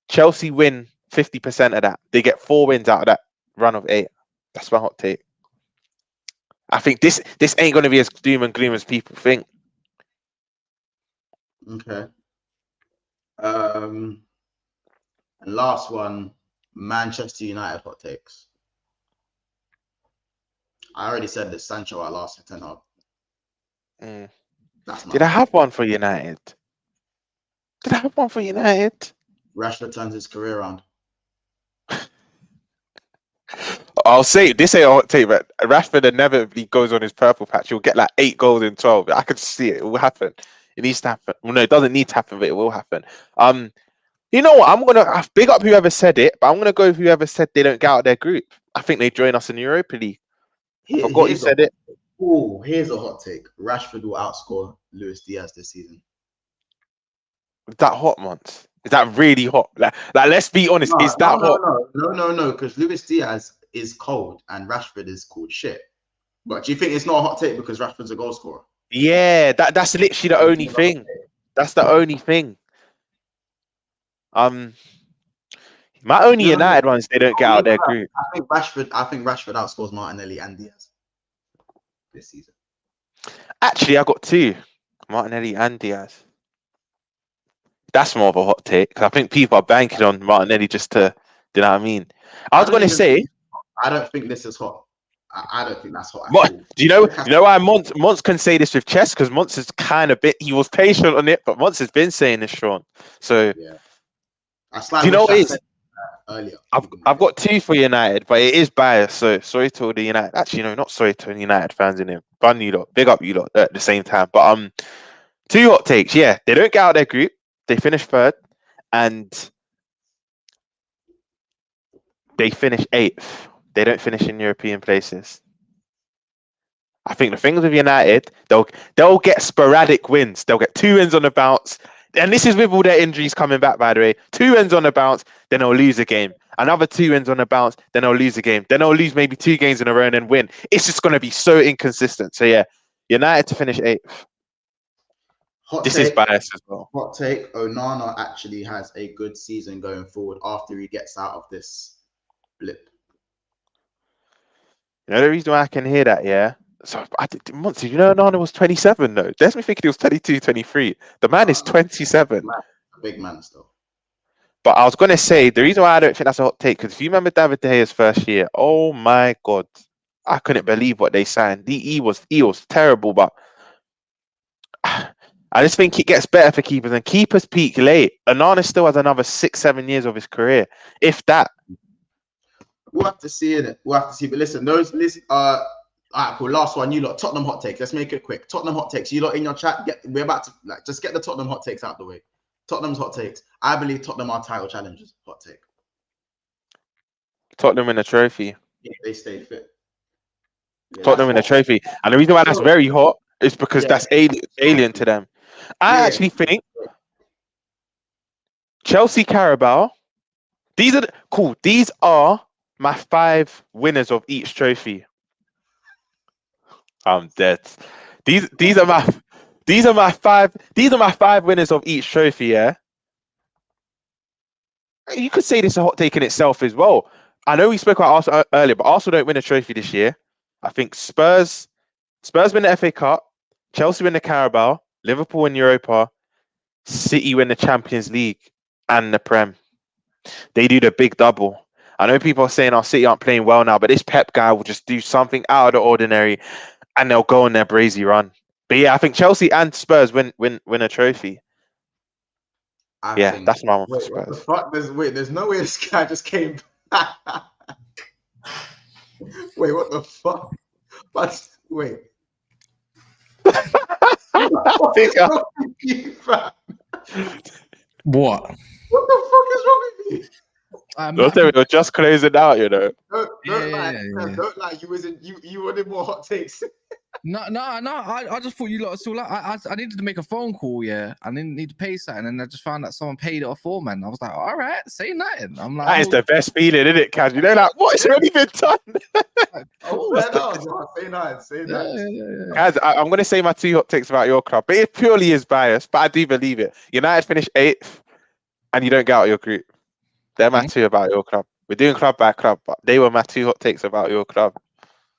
Chelsea win 50% of that. They get 4 wins out of that run of 8. That's my hot take. I think this ain't going to be as doom and gloom as people think. Okay. And last one, Manchester United hot takes. I already said this. Sancho at last for 10 up. Did I have one for United? Did I have one for United? Rashford turns his career around. I'll say this ain't a hot take, but Rashford inevitably goes on his purple patch. He'll get like 8 goals in 12. I could see it. It will happen. It needs to happen. Well, no, it doesn't need to happen, but it will happen. You know what? I'm gonna big up whoever said it, but I'm gonna go with whoever said they don't get out of their group. I think they join us in the Europa League. I forgot who said it. Oh, here's a hot take. Rashford will outscore Luis Diaz this season. Is that hot, Mons? Is that really hot? Like let's be honest. Is that hot? No. Because Luis Diaz is cold and Rashford is called shit. But do you think it's not a hot take because Rashford's a goal scorer? Yeah, that's literally the only thing. That's the only thing. My only United ones, they don't get out of their group. I think Rashford outscores Martinelli and Diaz this season. Actually, I got 2, Martinelli and Diaz. That's more of a hot take because I think people are banking on Martinelli just to, you know what I mean? I was going to say, I don't think this is hot. I don't think that's hot. Do you know why Mons can say this with chess? Because Mons is kind of he was patient on it, but Mons has been saying this, Sean. So, yeah. Do you know what it is? Earlier. I've got 2 for United, but it is biased. So sorry to all the United. Actually, no, not sorry to the United fans in here. Bun you lot, big up you lot at the same time. But 2 hot takes. Yeah, they don't get out of their group. They finish 3rd, and they finish 8th. They don't finish in European places. I think the things with United, they'll get sporadic wins. They'll get 2 wins on the bounce. And this is with all their injuries coming back, by the way. 2 wins on the bounce, then they'll lose a game. Another 2 wins on the bounce, then they'll lose a game. Then they'll lose maybe 2 games in a row and then win. It's just going to be so inconsistent. So yeah, United to finish 8th. This is biased as well. Hot take, Onana actually has a good season going forward after he gets out of this blip. You know the reason why I can hear that, yeah? So Monty, you know Onana was 27 though. There's me thinking he was 22, 23. The man is 27. Big man still. But I was going to say, the reason why I don't think that's a hot take, because if you remember David De Gea's first year, oh my God, I couldn't believe what they signed. He was terrible, but I just think it gets better for keepers, and keepers peak late. Onana still has another 6-7 years of his career, if that. We'll have to see it. We'll have to see. But listen, all right, cool. Last one, you lot. Tottenham hot takes. Let's make it quick. Tottenham hot takes. You lot in your chat. We're about to just get the Tottenham hot takes out of the way. Tottenham's hot takes. I believe Tottenham are title challengers. Hot take. Tottenham win a trophy. If they stay fit. Yeah, that's Tottenham win a hot. trophy. And the reason why that's So, very hot is because yeah, that's alien to them. I yeah. actually think Chelsea Carabao, cool. These are my 5 winners of each trophy. I'm dead. These are my five winners of each trophy, yeah. You could say this is a hot take in itself as well. I know we spoke about Arsenal earlier, but Arsenal don't win a trophy this year. I think Spurs win the FA Cup, Chelsea win the Carabao, Liverpool win Europa, City win the Champions League and the Prem. They do the big double. I know people are saying our City aren't playing well now, but this Pep guy will just do something out of the ordinary and they'll go on their brazy run. But yeah, I think Chelsea and Spurs win a trophy. I Yeah, think. that's my one for Wait, what the Spurs. fuck? There's no way this guy just came back. Wait, what the fuck? But wait. What is wrong with you, fam? What? What the fuck is wrong with you? Don't tell me you're just closing out, you know. Don't lie. Yeah. Don't lie. You wanted more hot takes. No. I just thought you lot still like. I needed to make a phone call. Yeah, I didn't need to pay something, and I just found that someone paid it off for man. I was like, all right, say nothing. I'm like, That is the best feeling, isn't it, Kaz? You know, like, what? It's already been done. cool. Say that. Say that. Yeah. Kaz, I'm going to say my 2 hot takes about your club, but it purely is biased, but I do believe it. United finished 8th, and you don't get out of your group. They're my 2 about your club. We're doing club by club, but they were my 2 hot takes about your club.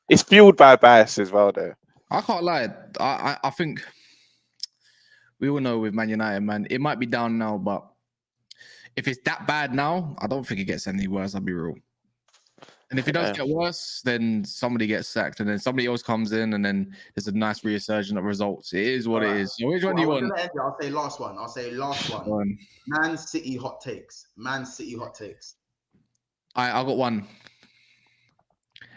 It's fueled by bias as well, though. I can't lie. I think we all know with Man United, man, it might be down now, but if it's that bad now, I don't think it gets any worse. I'll be real. And if it does get worse, then somebody gets sacked, and then somebody else comes in, and then there's a nice resurgence of results. It is what it is. So which one do you want? I'll say last one. Man City hot takes. I got one.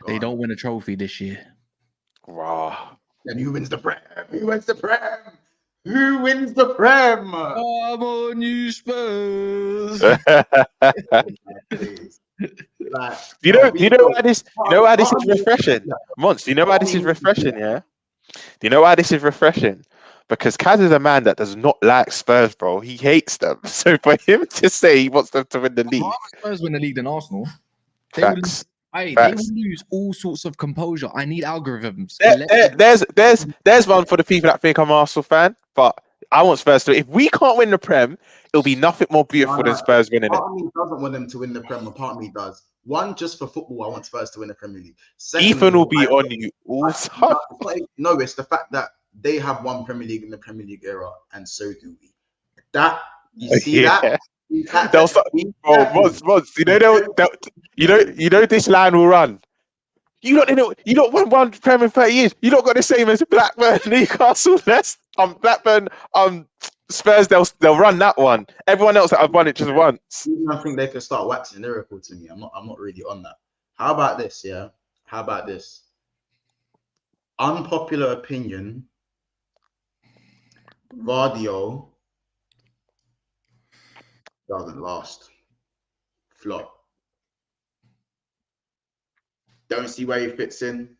They don't win a trophy this year. Wow. And who wins the Prem? Who wins the Prem? Come on, you Spurs. Like, you know why this is refreshing? Mons, do you know why this is refreshing, yeah? Do you know why this is refreshing? Because Kaz is a man that does not like Spurs, bro. He hates them. So for him to say he wants them to win the league. Spurs win the league than Arsenal. Facts. They will lose all sorts of composure. I need algorithms. There's one for the people that think I'm an Arsenal fan, but I want Spurs to. If we can't win the Prem, it'll be nothing more beautiful than Spurs winning it. Part of me doesn't want them to win the Prem, part of me does. One, just for football, I want Spurs to win the Premier League. Ethan will be on you also. No, it's the fact that they have won Premier League in the Premier League era, and so do we. That you see that. Mods, you know this line will run. You don't won one Prem in 30 years. You don't got the same as Blackburn, Newcastle, Blackburn, Spurs. They'll run that one. Everyone else that I've won it just once. I think they can start waxing lyrical to me. I'm not really on that. How about this? Yeah. How about this? Unpopular opinion. Vardio doesn't last. Flop. Don't see where he fits in.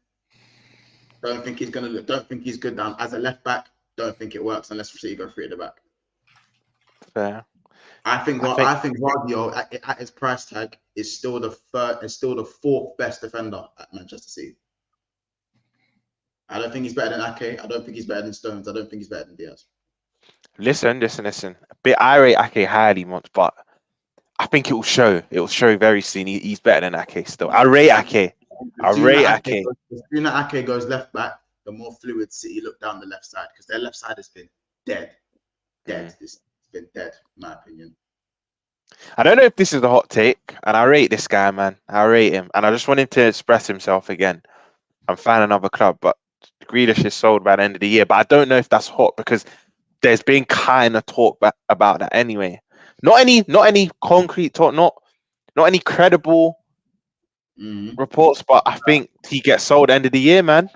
Don't think he's good down as a left back. Don't think it works unless City go 3 at the back. Fair. I think Vardio at his price tag is still the 4th best defender at Manchester City. I don't think he's better than Ake. I don't think he's better than Stones. I don't think he's better than Diaz. Listen. I rate Ake highly, Mons, but I think it will show. It will show very soon. He's better than Ake still. I rate Ake. The sooner Ake goes left back, the more fluid City look down the left side, because their left side has been dead. It's been dead, in my opinion. I don't know if this is a hot take, and I rate this guy, man. I rate him, and I just want him to express himself again. I'm fan of another club, but Grealish is sold by the end of the year. But I don't know if that's hot because there's been kind of talk about that anyway. Not any concrete talk, not any credible reports, but I think he gets sold end of the year, man.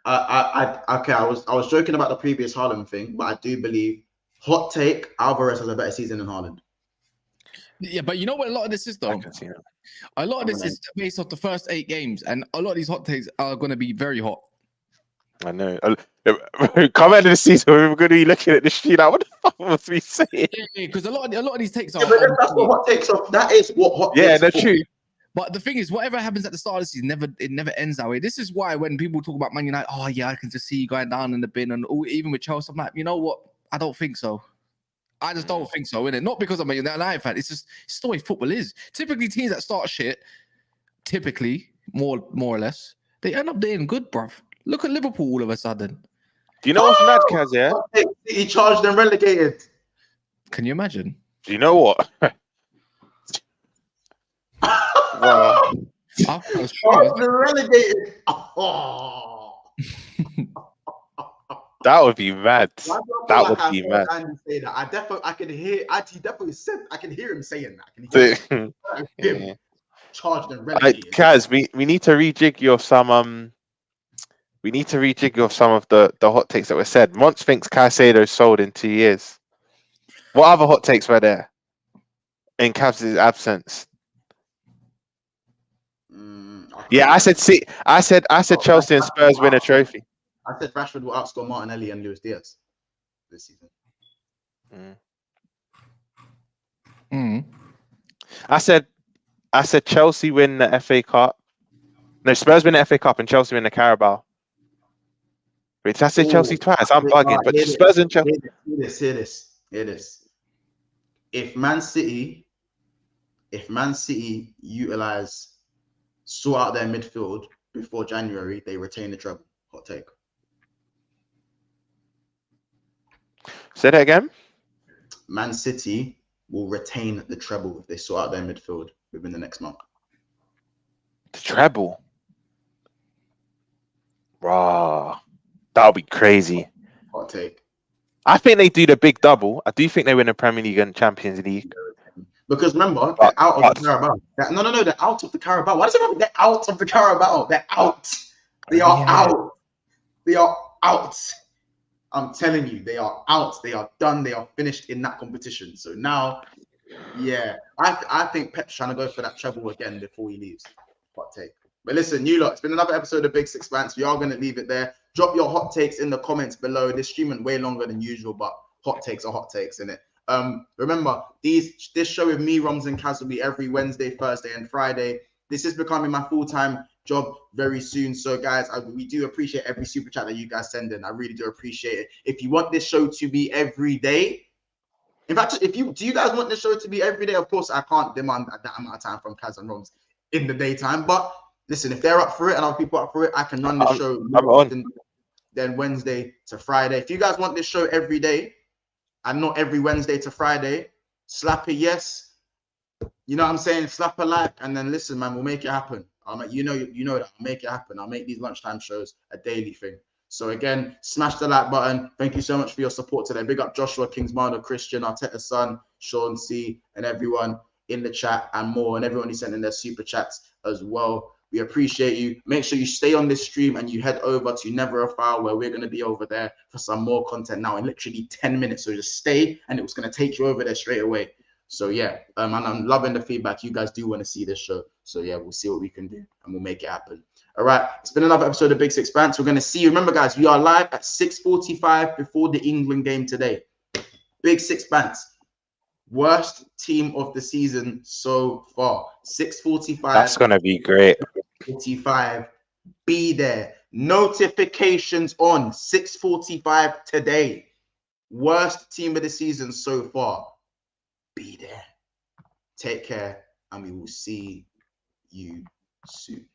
Okay, I was joking about the previous Haaland thing, but I do believe hot take Alvarez has a better season than Haaland. Yeah, but you know what? A lot of this is I though. can see that. A lot of this is based off the first 8 games, and a lot of these hot takes are going to be very hot. I know. Come end of the season, we're going to be looking at the street like, what the fuck was we saying? Yeah, because a lot of these takes Yeah, are. but that's what hot takes are. That is what hot Yeah, takes are that's for. true. But the thing is, whatever happens at the start of the season, it never ends that way. This is why when people talk about Man United, oh yeah, I can just see you going down in the bin, and even with Chelsea, I'm like, you know what? I don't think so. I just don't think so, innit? Not because I'm a United fan. It's just the way football is. Typically, teams that start shit, more or less, they end up doing good, bruv. Look at Liverpool all of a sudden. Do you know what's mad, Kaz? Yeah. He charged and relegated. Can you imagine? Do you know what? Bro. I was sure. Charged and relegated. Oh. That would be mad. Why do I feel That like would I be heard mad. Andy say that? I could hear. He definitely said. I can hear him saying that. I can hear him charged and relegated. Kaz, we need to rejig your some We need to rejig your some of the hot takes that were said. Monts thinks Caicedo sold in 2 years. What other hot takes were there in Cavs' absence? Yeah, I said Chelsea and Spurs win a trophy. I said Rashford will outscore Martinelli and Luis Diaz this season. I said Chelsea win the FA Cup. No, Spurs win the FA Cup and Chelsea win the Carabao. Wait, did I say Chelsea twice? I'm bugging. But Spurs and Chelsea. Hear this. If Man City sort out their midfield before January, they retain the treble. Hot take. Say that again. Man City will retain the treble if they sort out their midfield within the next month. The treble. Raw. That'll be crazy. Hot take. I think they do the big double. I do think they win the Premier League and Champions League. Because remember, they're out of the Carabao. No, they're out of the Carabao. Why does it matter? They're out of the Carabao. They're out. They are out. They are out. I'm telling you, they are out. They are done. They are finished in that competition. So now, yeah, I think Pep's trying to go for that treble again before he leaves. Hot take. But listen, you lot, it's been another episode of Big Six Rants. We are going to leave it there. Drop your hot takes in the comments below. This stream went way longer than usual, but hot takes are hot takes, innit? Remember, this show with me, Roms and Kaz will be every Wednesday, Thursday, and Friday. This is becoming my full-time job very soon. So, guys, we do appreciate every super chat that you guys send in. I really do appreciate it. If you want this show to be every day, in fact, do you guys want this show to be every day? Of course, I can't demand that amount of time from Kaz and Roms in the daytime. But listen, if they're up for it and other people are up for it, I can run the show more often than Wednesday to Friday. If you guys want this show every day, and not every Wednesday to Friday, slap a yes. You know what I'm saying? Slap a like, and then listen, man, we'll make it happen. You know that. I'll make it happen. I'll make these lunchtime shows a daily thing. So again, smash the like button. Thank you so much for your support today. Big up Joshua, Kingsmardo, Christian, Arteta's son, Sean C, and everyone in the chat and more, and everyone who sent in their super chats as well. We appreciate you. Make sure you stay on this stream and you head over to Never a Foul, where we're going to be over there for some more content now in literally 10 minutes. So just stay, and it was going to take you over there straight away. So yeah, and I'm loving the feedback. You guys do want to see this show. So yeah, we'll see what we can do and we'll make it happen. All right, it's been another episode of Big Six Rants. We're going to see you. Remember, guys, we are live at 6:45 before the England game today. Big Six Rants. Worst team of the season so far. 6:45. That's gonna be great. 45. Be there. Notifications on. 6:45 today. Worst team of the season so far. Be there. Take care, and we will see you soon.